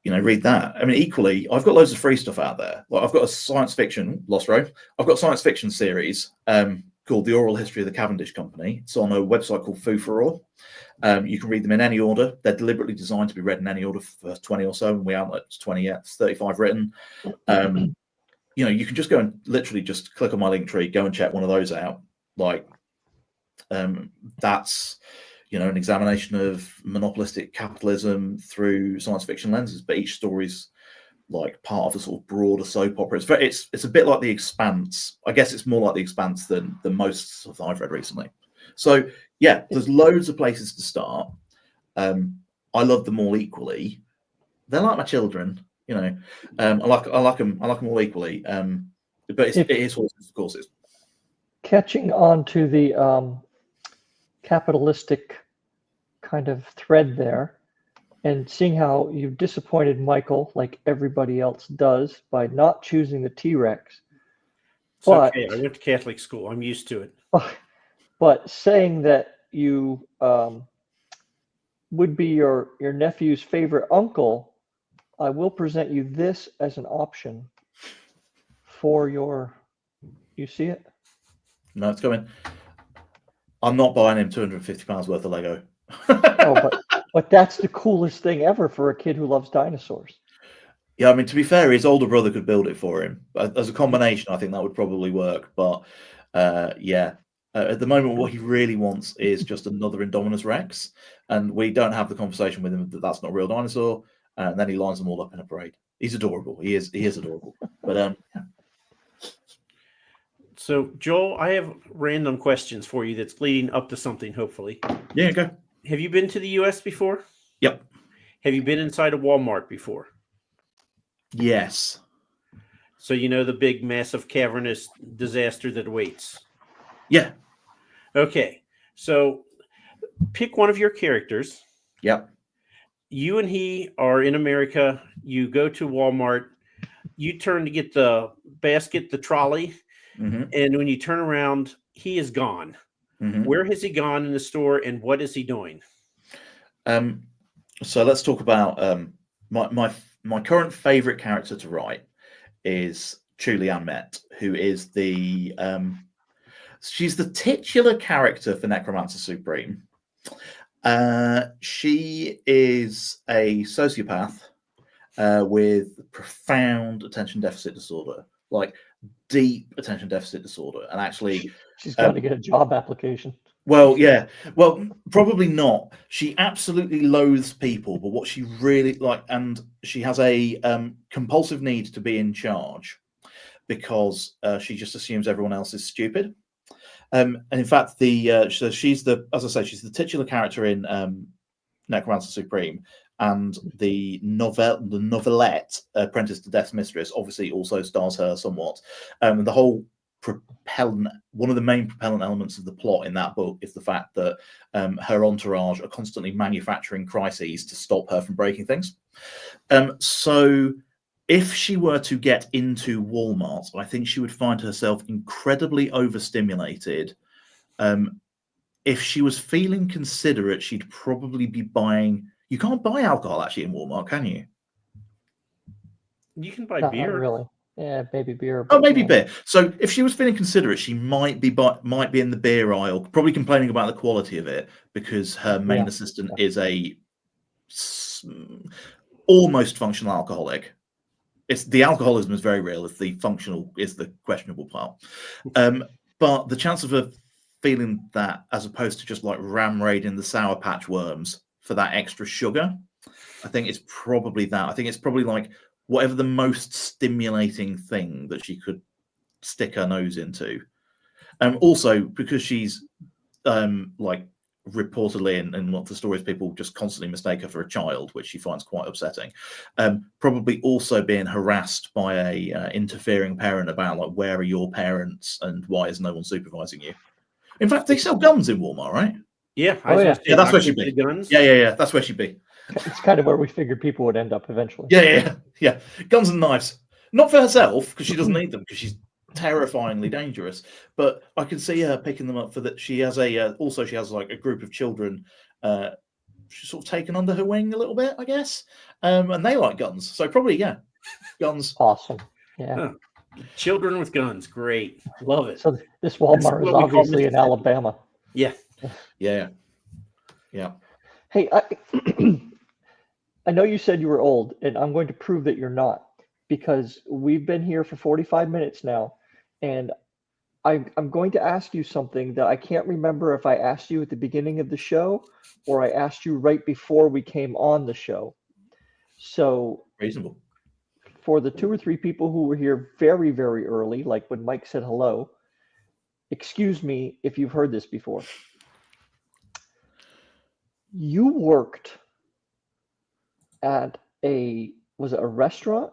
read that. I mean, equally, I've got loads of free stuff out there. Like I've got a science fiction Lost Row. I've got a science fiction series called The Oral History of the Cavendish Company. It's on a website called Foo for All. You can read them in any order. They're deliberately designed to be read in any order for 20 or so, and we aren't at 20 yet. It's 35 written. You can just go and literally just click on my link tree, go and check one of those out. Like that's an examination of monopolistic capitalism through science fiction lenses, but each story's like part of a sort of broader soap opera. It's a bit like The Expanse. I guess it's more like The Expanse than most stuff I've read recently. So yeah, there's loads of places to start. I love them all equally. They're like my children, I like them all equally. But it is horses for courses. Catching on to the capitalistic kind of thread there, and seeing how you've disappointed Michael, like everybody else does, by not choosing the T-Rex. It's okay. I went to Catholic school. I'm used to it. But saying that you would be your nephew's favorite uncle, I will present you this as an option for your. You see it? No, it's coming. I'm not buying him £250 worth of Lego. But that's the coolest thing ever for a kid who loves dinosaurs. Yeah, I mean, to be fair, his older brother could build it for him. As a combination, I think that would probably work. But at the moment, what he really wants is just another Indominus Rex. And we don't have the conversation with him that that's not a real dinosaur. And then he lines them all up in a parade. He's adorable. He is adorable. But yeah. So, Joel, I have random questions for you that's leading up to something, hopefully. Yeah, go. Have you been to the U.S. before? Yep. Have you been inside a Walmart before? Yes. So you know the big, massive, cavernous disaster that awaits? Yeah. Okay. So pick one of your characters. Yep. You and he are in America. You go to Walmart. You turn to get the basket, the trolley. Mm-hmm. And when you turn around, he is gone. Mm-hmm. Where has he gone in the store, and what is he doing? So let's talk about my current favorite character to write is Julianne Met, who is she's the titular character for Necromancer Supreme. She is a sociopath with profound attention deficit disorder, like deep attention deficit disorder, and actually she's got to get a job application. Well, yeah. Well, probably not. She absolutely loathes people, but what she really like, and she has a compulsive need to be in charge because she just assumes everyone else is stupid. And in fact, so she's as I say, she's the titular character in Necromancer Supreme, and the novelette Apprentice to Death's Mistress obviously also stars her somewhat. The whole one of the main propellant elements of the plot in that book is the fact that her entourage are constantly manufacturing crises to stop her from breaking things. So if she were to get into Walmart, I think she would find herself incredibly overstimulated. If she was feeling considerate, she'd probably be buying. You can't buy alcohol actually in Walmart, can you? You can buy Not beer. really. Yeah, maybe beer. Oh, maybe beer. So if she was feeling considerate, she might be in the beer aisle, probably complaining about the quality of it because her main assistant is a almost functional alcoholic. The alcoholism is very real. It's the functional is the questionable part. But the chance of her feeling that, as opposed to just like ram raiding the Sour Patch Worms for that extra sugar, I think it's probably that. I think it's probably like whatever the most stimulating thing that she could stick her nose into. Also, because she's like reportedly in what the stories, people just constantly mistake her for a child, which she finds quite upsetting. Probably also being harassed by a interfering parent about like, where are your parents and why is no one supervising you? In fact, they sell guns in Walmart, right? Yeah. Yeah, that's where she'd be. Guns. Yeah. That's where she'd be. It's kind of where we figured people would end up eventually. Yeah. Guns and knives. Not for herself, because she doesn't need them, because she's terrifyingly dangerous. But I can see her picking them up for that. She has also she has like a group of children. She's sort of taken under her wing a little bit, I guess. And they like guns, so probably guns. Awesome. Yeah. Huh. Children with guns, great, love it. So this Walmart is obviously in Alabama. Yeah. Yeah. Hey, I know you said you were old, and I'm going to prove that you're not, because we've been here for 45 minutes now, and I'm going to ask you something that I can't remember if I asked you at the beginning of the show or I asked you right before we came on the show. So Reasonable. For the 2 or 3 people who were here very, very early, like when Mike said hello, excuse me if you've heard this before. You worked at was it a restaurant?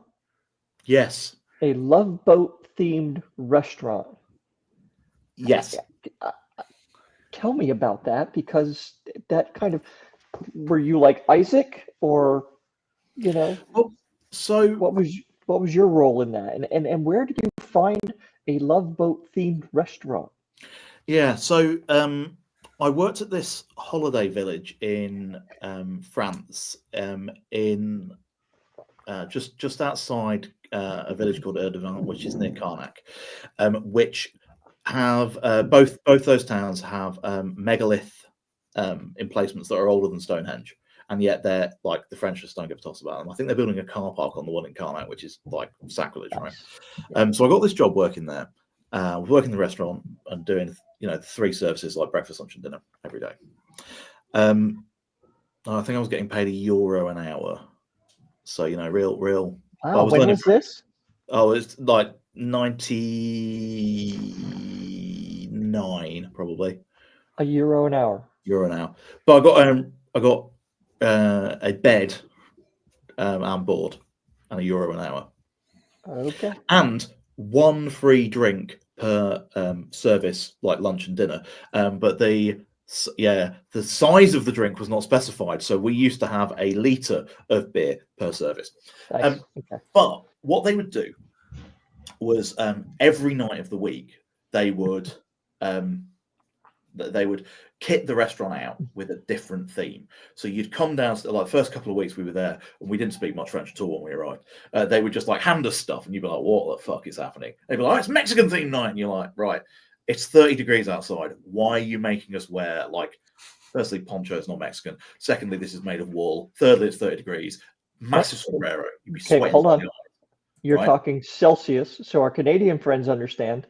Yes. A Love Boat themed restaurant. Yes. Tell me about that, because that kind of, were you like Isaac, or Well, so what was your role in that, and where did you find a Love Boat themed restaurant? Yeah, so I worked at this holiday village in France, in just outside a village called Erdevin, which is near Carnac, which have both those towns have megalith emplacements that are older than Stonehenge, and yet they're like, the French just don't give a toss about them. I think they're building a car park on the one in Carnac, which is like sacrilege, right? So I got this job working there. I was working in the restaurant and doing 3 services like breakfast, lunch, and dinner every day. I think I was getting paid €1 an hour. So real. Wow, when was this? Oh, it's like 99 probably. €1 an hour. €1 an hour. But I got a bed and board and €1 an hour. Okay. And 1 free drink per service, like lunch and dinner. But the size of the drink was not specified, so we used to have a litre of beer per service. Nice. Okay. But what they would do was every night of the week they would kit the restaurant out with a different theme. So you'd come down, like, first couple of weeks we were there and we didn't speak much French at all when we arrived. They would just like hand us stuff and you'd be like, what the fuck is happening? They'd be like, oh, it's Mexican theme night. And you're like, right, it's 30 degrees outside. Why are you making us wear, like, firstly, poncho is not Mexican. Secondly, this is made of wool. Thirdly, it's 30 degrees. Massive sombrero. You'd be sweating. Hold on. You're right? Talking Celsius, so our Canadian friends understand.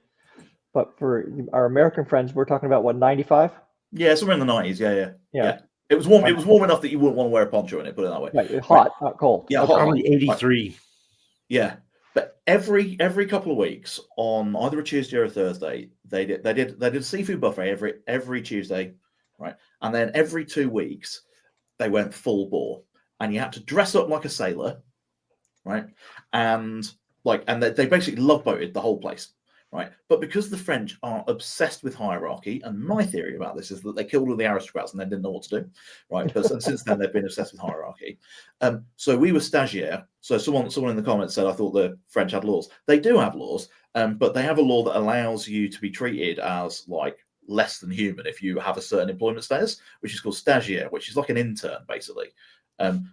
But for our American friends, we're talking about what, 95? Yeah, somewhere in the 90s. Yeah. It was warm. It was warm enough that you wouldn't want to wear a poncho in it. Put it that way. Right, hot, not cold. Yeah, okay. hot. Probably 83. Right. Yeah, but every couple of weeks on either a Tuesday or a Thursday, they did a seafood buffet every Tuesday, right? And then every 2 weeks, they went full bore, and you had to dress up like a sailor, right? And they basically love boated the whole place. Right, but because the French are obsessed with hierarchy, and my theory about this is that they killed all the aristocrats and then didn't know what to do, right? But since then they've been obsessed with hierarchy. So we were stagiaire. So someone in the comments said I thought the French had laws. They do have laws, but they have a law that allows you to be treated as like less than human if you have a certain employment status, which is called stagiaire, which is like an intern basically.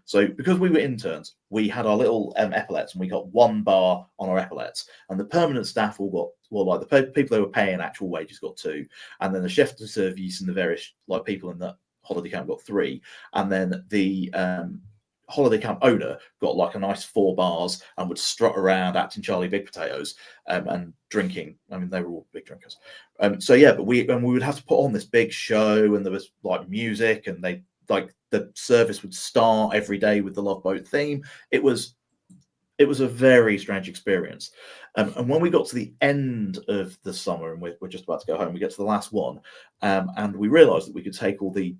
So because we were interns, we had our little epaulets, and we got 1 bar on our epaulets, and the permanent staff all got, well, like the people who were paying actual wages got 2, and then the chef de service and the various like people in the holiday camp got 3, and then the holiday camp owner got like a nice 4 bars and would strut around acting Charlie Big Potatoes and drinking. I mean, they were all big drinkers. But we would have to put on this big show, and there was like music, and they like the service would start every day with the Love Boat theme. It was a very strange experience. And when we got to the end of the summer and we're just about to go home, we get to the last one, and we realized that we could take all the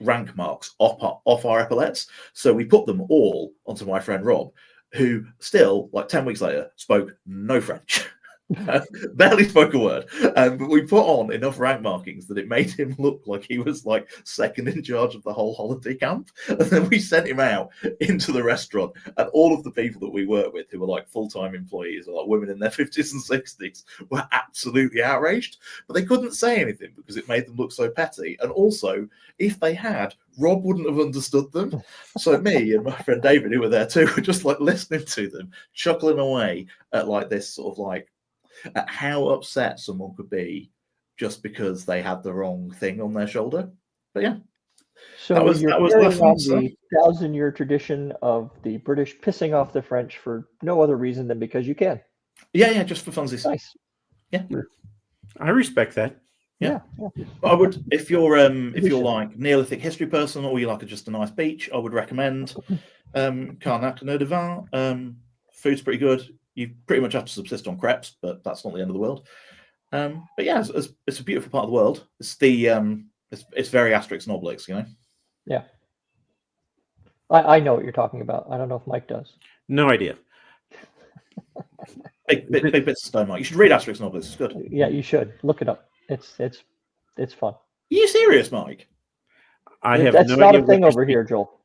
rank marks off our epaulets. So we put them all onto my friend Rob, who still, like 10 weeks later, spoke no French. Barely spoke a word, but we put on enough rank markings that it made him look like he was like second in charge of the whole holiday camp. And then we sent him out into the restaurant, and all of the people that we work with, who were like full-time employees, or like women in their 50s and 60s, were absolutely outraged. But they couldn't say anything because it made them look so petty. And also, if they had, Rob wouldn't have understood them. So me and my friend David, who were there too, were just like listening to them, chuckling away at like this sort of like at how upset someone could be just because they had the wrong thing on their shoulder. But yeah. So you're carrying on the 1,000-year tradition of the British pissing off the French for no other reason than because you can. Yeah, just for funsies. Nice. Yeah. I respect that. Yeah. But I would, if you're like Neolithic history person, or you like just a nice beach, I would recommend Carnac de Vin. Food's pretty good. You pretty much have to subsist on crepes, but that's not the end of the world. But yeah, it's a beautiful part of the world. It's the it's very Asterix and Obelix, you know. Yeah. I know what you're talking about. I don't know if Mike does. No idea. Big bits of stone, Mike. You should read Asterix and Obelix. It's good. Yeah, you should look it up. It's fun. Are you serious, Mike? That's not a thing over here, Joel.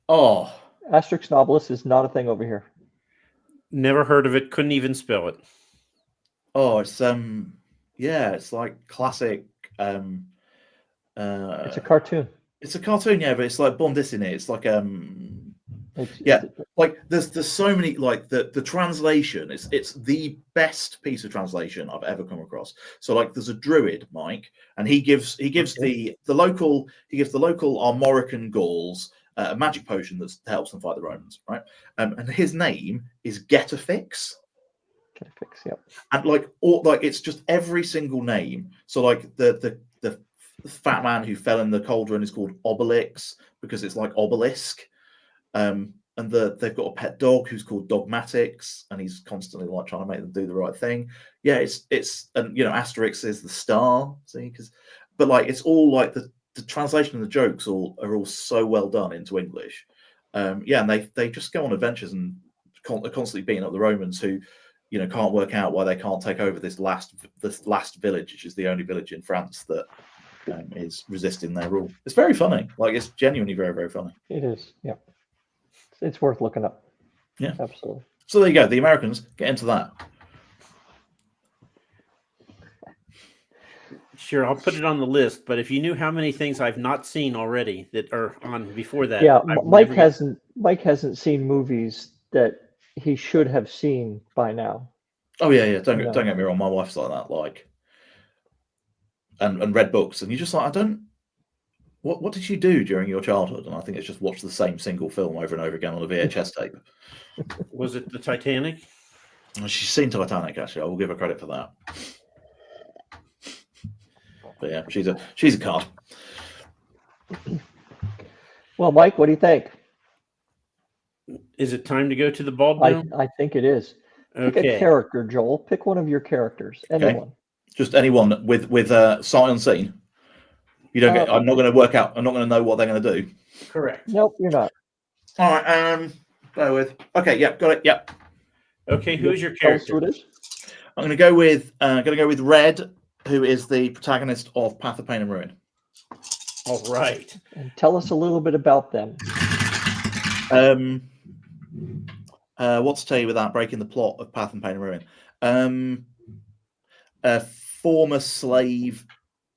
Oh, Asterix and Obelix is not a thing over here. Never heard of it. Couldn't even spell it. Oh, it's it's like classic. It's a cartoon. It's a cartoon, yeah, but it's like Bond in it. It's like like there's so many, like the translation. It's the best piece of translation I've ever come across. So like there's a druid, Mike, and he gives the local Armorican Gauls a magic potion that helps them fight the Romans, right? And his name is Getafix. Getafix, yep. And it's just every single name. So like the fat man who fell in the cauldron is called Obelix because it's like obelisk. And they've got a pet dog who's called Dogmatix, and he's constantly like trying to make them do the right thing. Yeah, it's and Asterix is the star, see, but like it's all like the translation of the jokes are all so well done into English. And they just go on adventures and are constantly beating up the Romans, who can't work out why they can't take over this last village, which is the only village in France that is resisting their rule. It's very funny. Like it's genuinely very, very funny. It is. Yeah. It's worth looking up. Yeah, absolutely. So there you go. The Americans get into that. Sure, I'll put it on the list. But if you knew how many things I've not seen already that are on before that, yeah, Mike hasn't seen movies that he should have seen by now. Oh yeah. Don't get me wrong. My wife's like that. Like, and read books, and you're just like, I don't. What did you do during your childhood? And I think it's just watch the same single film over and over again on a VHS tape. Was it the Titanic? She's seen Titanic, actually. I will give her credit for that. But yeah, she's a card. Well, Mike, what do you think? Is it time to go to the bald now? I think it is. Okay. Pick a character, Joel. Pick one of your characters. Anyone. Okay. Just anyone with sight unseen. You don't get. I'm not going to work out. I'm not going to know what they're going to do. Correct. Nope, you're not. All right. Bear with. Okay. Yep. Got it. Yep. Okay. Who's your character? Who it is? I'm going to go with. Red, who is the protagonist of Path of Pain and Ruin. All right. And tell us a little bit about them. What to tell you without breaking the plot of Path of Pain and Ruin? A former slave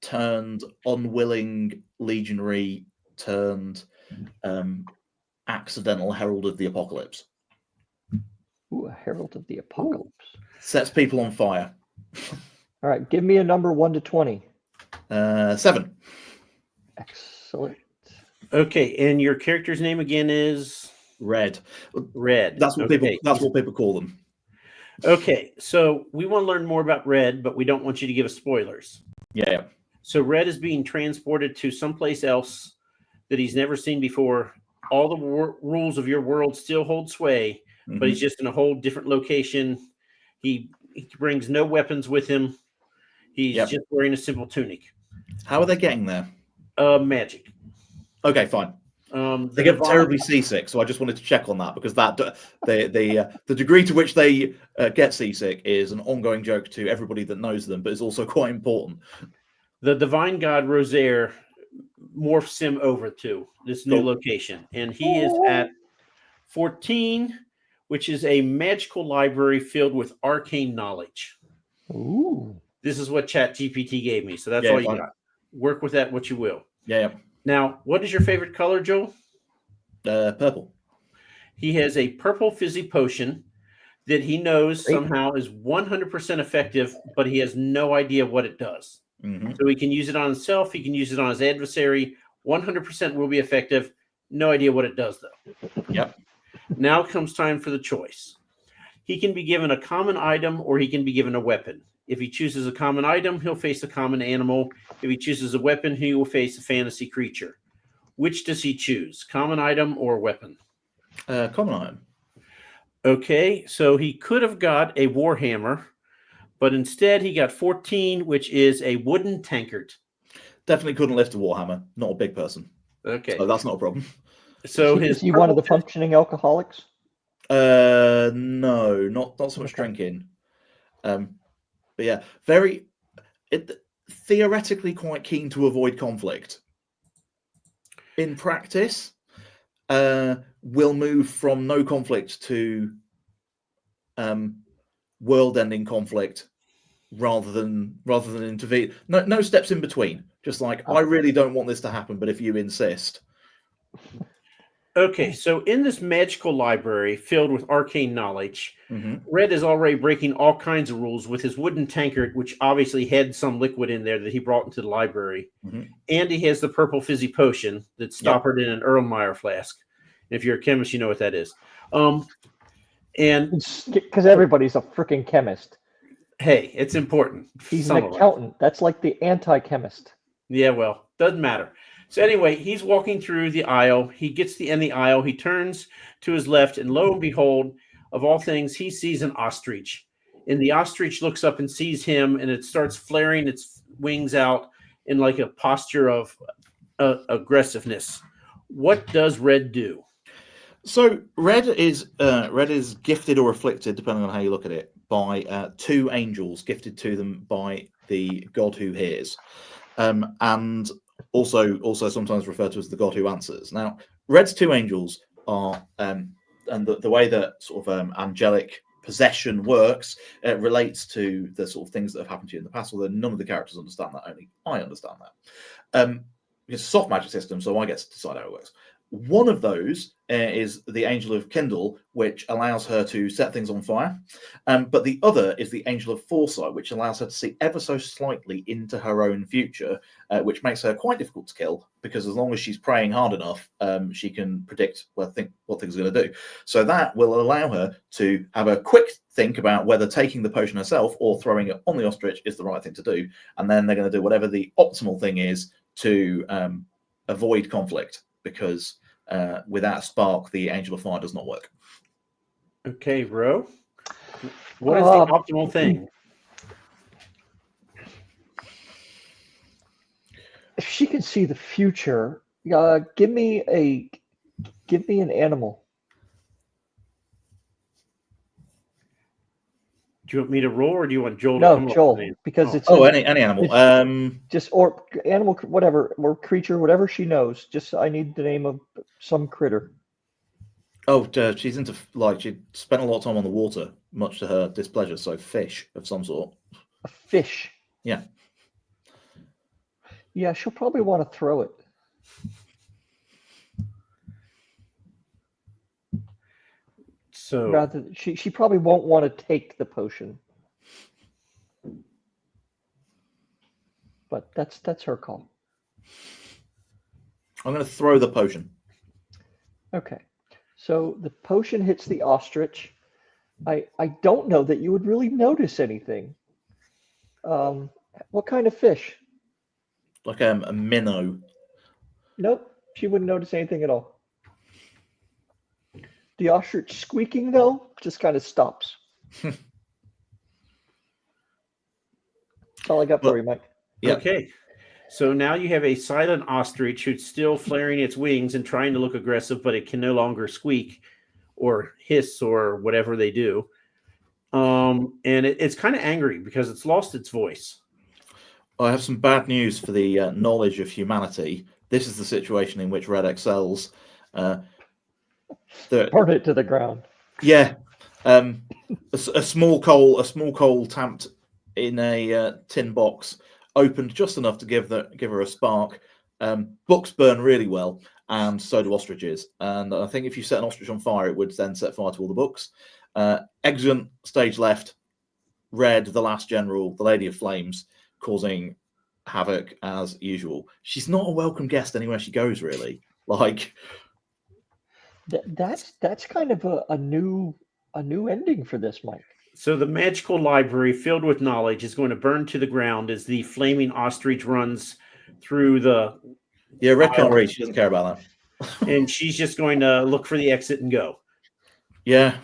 turned unwilling legionary turned accidental herald of the apocalypse. Ooh, a herald of the apocalypse. Sets people on fire. All right, give me a number 1 to 20. 7. Excellent. Okay, and your character's name again is Red. Red. That's what people call them. Okay, so we want to learn more about Red, but we don't want you to give us spoilers. Yeah. So Red is being transported to someplace else that he's never seen before. All the rules of your world still hold sway, but he's just in a whole different location. He brings no weapons with him. He's just wearing a simple tunic. How are they getting there? Magic. Okay, fine. They get terribly seasick, so I just wanted to check on that because the degree to which they get seasick is an ongoing joke to everybody that knows them, but is also quite important. The divine god Rosaire morphs him over to this new location, and he is at 14, which is a magical library filled with arcane knowledge. Ooh. This is what ChatGPT gave me, so that's all you got. Work with that what you will. Yeah. Now, what is your favorite color, Joel? Purple. He has a purple fizzy potion that he knows somehow is 100% effective, but he has no idea what it does. Mm-hmm. So he can use it on himself. He can use it on his adversary. 100% will be effective. No idea what it does, though. Yep. Now comes time for the choice. He can be given a common item or he can be given a weapon. If he chooses a common item, he'll face a common animal. If he chooses a weapon, he will face a fantasy creature. Which does he choose? Common item or weapon? Common item. Okay, so he could have got a warhammer, but instead he got 14, which is a wooden tankard. Definitely couldn't lift a warhammer. Not a big person. Okay. So that's not a problem. So is he one of the functioning alcoholics? No, not so much drinking. But yeah, theoretically quite keen to avoid conflict. In practice, will move from no conflict to world-ending conflict rather than intervene. No steps in between. Just like, I really don't want this to happen, but if you insist. Okay, so in this magical library filled with arcane knowledge, mm-hmm. Red is already breaking all kinds of rules with his wooden tankard, which obviously had some liquid in there that he brought into the library. Mm-hmm. And he has the purple fizzy potion that's stoppered in an Erlenmeyer flask. If you're a chemist, you know what that is. And because everybody's a freaking chemist. Hey, it's important. He's an accountant. That's like the anti-chemist. Yeah, well, doesn't matter. So anyway, he's walking through the aisle. He gets to the end of the aisle. He turns to his left, and lo and behold, of all things, he sees an ostrich. And the ostrich looks up and sees him, and it starts flaring its wings out in like a posture of aggressiveness. What does Red do? So Red is gifted or afflicted, depending on how you look at it, by two angels gifted to them by the God who hears, and also sometimes referred to as the God who answers. Now, Red's two angels are, and the way that sort of angelic possession works, relates to the sort of things that have happened to you in the past, although none of the characters understand that, only I understand that. It's a soft magic system, so I get to decide how it works. One of those is the Angel of Kindle, which allows her to set things on fire. But the other is the Angel of Foresight, which allows her to see ever so slightly into her own future, which makes her quite difficult to kill, because as long as she's praying hard enough, she can predict what things are going to do. So that will allow her to have a quick think about whether taking the potion herself or throwing it on the ostrich is the right thing to do. And then they're going to do whatever the optimal thing is to avoid conflict, because without a spark, the Angel of Fire does not work. Okay, Ro. What is the optimal thing? If she can see the future, give me an animal. Do you want me to roll, or do you want Joel? No, Joel, because it's any animal. Just or animal, whatever, or creature, whatever she knows. Just I need the name of some critter. Oh, she's into she spent a lot of time on the water, much to her displeasure. So fish of some sort. A fish. Yeah. Yeah, she'll probably want to throw it. So rather, she probably won't want to take the potion. But that's her call. I'm going to throw the potion. Okay. So the potion hits the ostrich. I don't know that you would really notice anything. What kind of fish? Like a minnow. Nope, she wouldn't notice anything at all. The ostrich squeaking, though, just kind of stops. That's all I got for you, Mike. Yeah. Okay. So now you have a silent ostrich who's still flaring its wings and trying to look aggressive, but it can no longer squeak or hiss or whatever they do. And it's kind of angry because it's lost its voice. I have some bad news for the knowledge of humanity. This is the situation in which Red excels. Burn it to the ground. Yeah, a small coal tamped in a tin box, opened just enough to give her a spark. Books burn really well, and so do ostriches. And I think if you set an ostrich on fire, it would then set fire to all the books. Exeunt, stage left. Red, the last general, the Lady of Flames, causing havoc as usual. She's not a welcome guest anywhere she goes, really. Like that's kind of a new ending for this, Mike. So the magical library filled with knowledge is going to burn to the ground as the flaming ostrich runs through the. Yeah, Red can't read. She doesn't care about that. And she's just going to look for the exit and go. Yeah.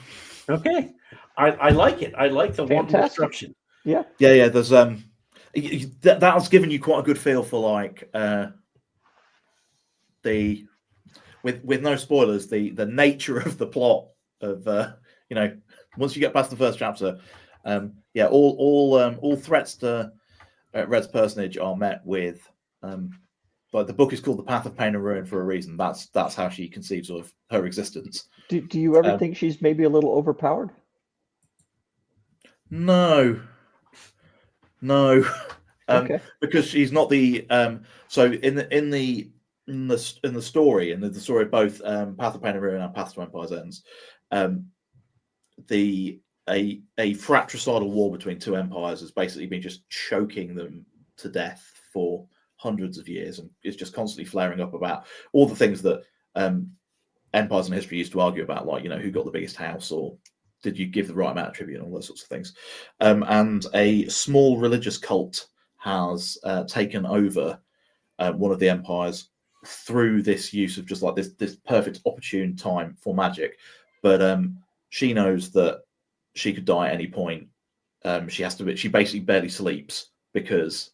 Okay. I like it. I like the one destruction. Yeah. Yeah. There's that's given you quite a good feel for like the with no spoilers the nature of the plot of once you get past the first chapter, all threats to Red's personage are met with like the book is called The Path of Pain and Ruin for a reason. That's how she conceives of her existence. Do you ever think she's maybe a little overpowered? No. Okay. Because she's not the so in the story of both Path of Pain and Ruin and Path to Empire's Ends, a fratricidal war between two empires has basically been just choking them to death for hundreds of years, and it's just constantly flaring up about all the things that empires in history used to argue about, like who got the biggest house, or did you give the right amount of tribute, and all those sorts of things. And a small religious cult has taken over one of the empires through this use of just like this perfect opportune time for magic. But she knows that she could die at any point. She basically barely sleeps because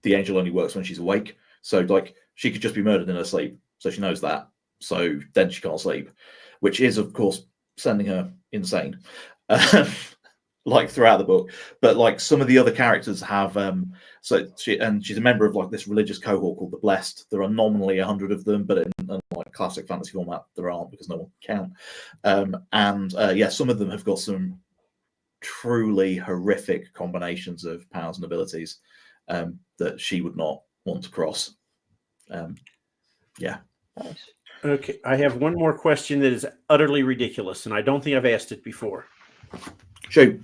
the angel only works when she's awake. So like she could just be murdered in her sleep. So she knows that. So then she can't sleep, which is of course sending her insane. Like throughout the book, but like some of the other characters have she's a member of like this religious cohort called the Blessed. There are nominally 100 of them, but in like classic fantasy format there aren't, because no one can count. Some of them have got some truly horrific combinations of powers and abilities that she would not want to cross. Nice. Okay, I have one more question that is utterly ridiculous, and I don't think I've asked it before. Shoot.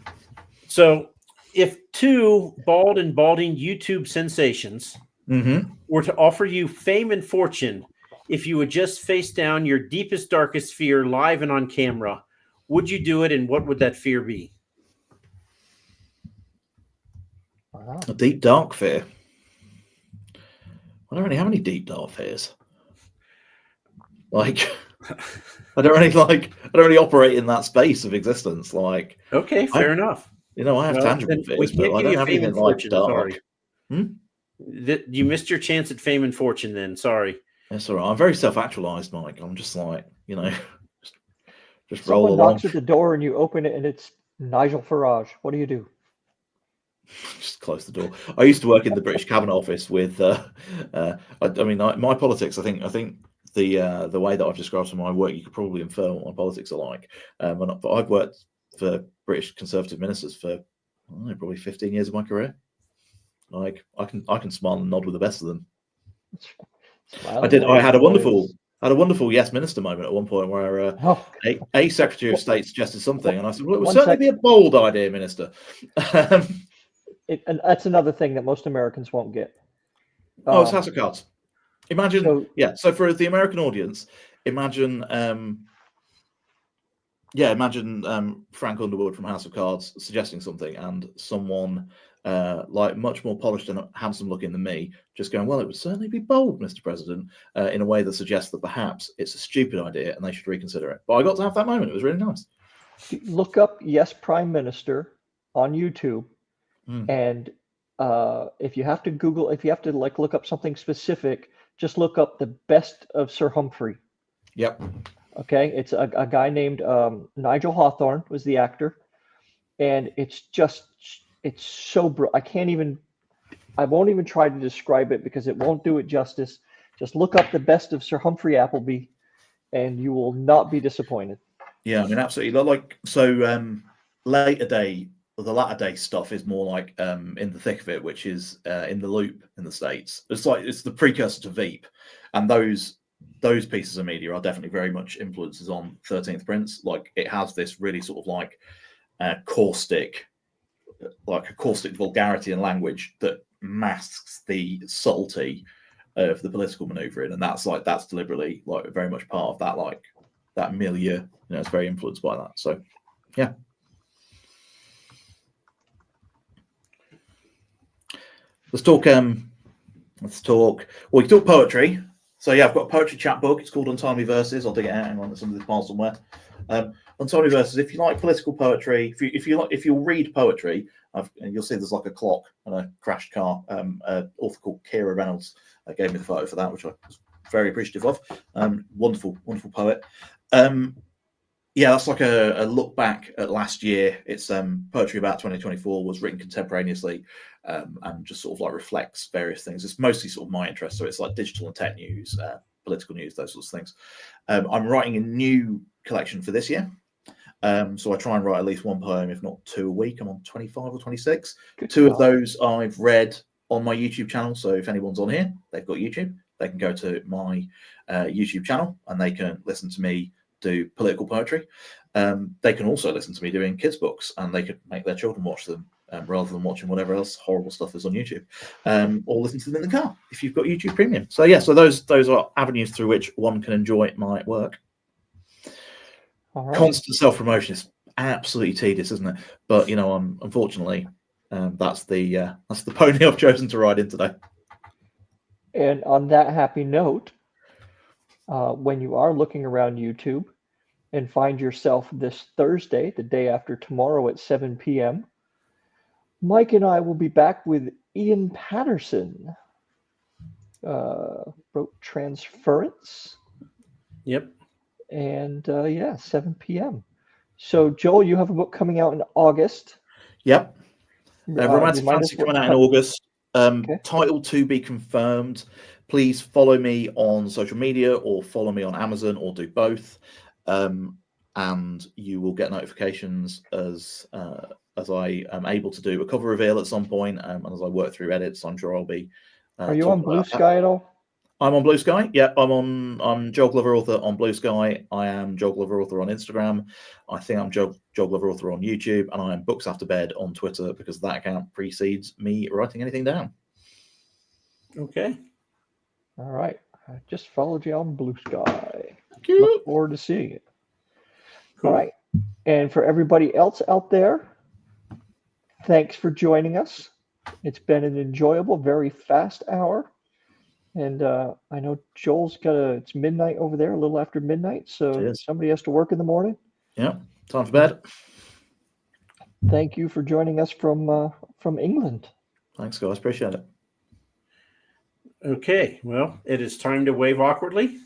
So, if two Bald and Balding YouTube sensations were to offer you fame and fortune if you would just face down your deepest, darkest fear live and on camera, would you do it, and what would that fear be? Wow. A deep, dark fear. I don't really have any deep, dark fears. Like, I don't really operate in that space of existence. Like, okay, fair enough. I have tangible fears, but I don't have anything like dark. You missed your chance at fame and fortune then. Sorry. That's all right. I'm very self-actualized, Mike. I'm just like, just Someone roll along. knocks at the door and you open it and it's Nigel Farage. What do you do? Just close the door. I used to work in the British Cabinet Office with my politics. I think the way that I've described some of my work, you could probably infer what my politics are like. But I've worked for British Conservative ministers for probably 15 years of my career. Like I can smile and nod with the best of them. I had a wonderful yes minister moment at one point where a Secretary of State suggested something, and I said, well, it would certainly be a bold idea, Minister. And that's another thing that most Americans won't get. It's House of Cards. Imagine, so for the American audience, imagine Frank Underwood from House of Cards suggesting something, and someone like much more polished and handsome looking than me just going, well, it would certainly be bold, Mr. President, in a way that suggests that perhaps it's a stupid idea and they should reconsider it. But I got to have that moment. It was really nice. Look up Yes Prime Minister on YouTube, and if you have to Google, if you have to like look up something specific, just look up the best of Sir Humphrey. Yep. Okay, it's a guy named Nigel Hawthorne was the actor, and it's so I won't even try to describe it because it won't do it justice. Just look up the best of Sir Humphrey Appleby, and you will not be disappointed. Yeah, I mean, absolutely. Like, so the latter day stuff is more like in the thick of it, which is in the Loop in the States. It's the precursor to Veep, and those pieces of media are definitely very much influences on 13th Prince. Like, it has this really sort of like caustic vulgarity and language that masks the subtlety of the political maneuvering, and that's deliberately like very much part of that, like that milieu. You know, it's very influenced by that. So yeah. Let's talk well, we can talk poetry. So yeah, I've got a poetry chat book. It's called Untimely Verses. I'll dig it out. Hang on, there's some of this pile somewhere. Untimely Verses. If you like political if you'll read poetry, you'll see there's like a clock and a crashed car. An author called Kira Reynolds gave me the photo for that, which I was very appreciative of. Wonderful poet. Yeah, that's like a look back at last year. It's poetry about 2024 was written contemporaneously, and just sort of like reflects various things. It's mostly sort of my interest, so it's like digital and tech news, political news, those sorts of things. I'm writing a new collection for this year, so I try and write at least one poem, if not two a week. I'm on 25 or 26. Two of those I've read on my YouTube channel. So if anyone's on here, they've got YouTube, they can go to my YouTube channel and they can listen to me do political poetry. They can also listen to me doing kids books, and they could make their children watch them rather than watching whatever else horrible stuff is on YouTube, or listen to them in the car if you've got YouTube Premium. So yeah, so those are avenues through which one can enjoy my work. Right. Constant self-promotion is absolutely tedious, isn't it? But you know, unfortunately, that's the pony I've chosen to ride in today. And on that happy note, when you are looking around YouTube and find yourself this Thursday, the day after tomorrow at 7 p.m., Mike and I will be back with Ian Patterson. Wrote Transference. Yep. And yeah, 7 p.m. So, Joel, you have a book coming out in August. Yep. Romantic Fantasy coming out in August. Okay. Title to be confirmed. Please follow me on social media or follow me on Amazon, or do both. And you will get notifications as I am able to do a cover reveal at some point, and as I work through edits. I'm sure I'll be. Are you on Blue Sky at all? I'm on Blue Sky. Yeah, I'm Joel Glover Author on Blue Sky. I am Joel Glover Author on Instagram. I think I'm Joel Glover Author on YouTube, and I am Books After Bed on Twitter, because that account precedes me writing anything down. Okay. All right. I just followed you on Blue Sky. Cute. Look forward to seeing it. Cool. All right. And for everybody else out there, thanks for joining us. It's been an enjoyable, very fast hour. And I know Joel's it's midnight over there, a little after midnight. So somebody has to work in the morning. Yeah. Time for bed. Thank you for joining us from England. Thanks, guys. Appreciate it. Okay. Well, it is time to wave awkwardly.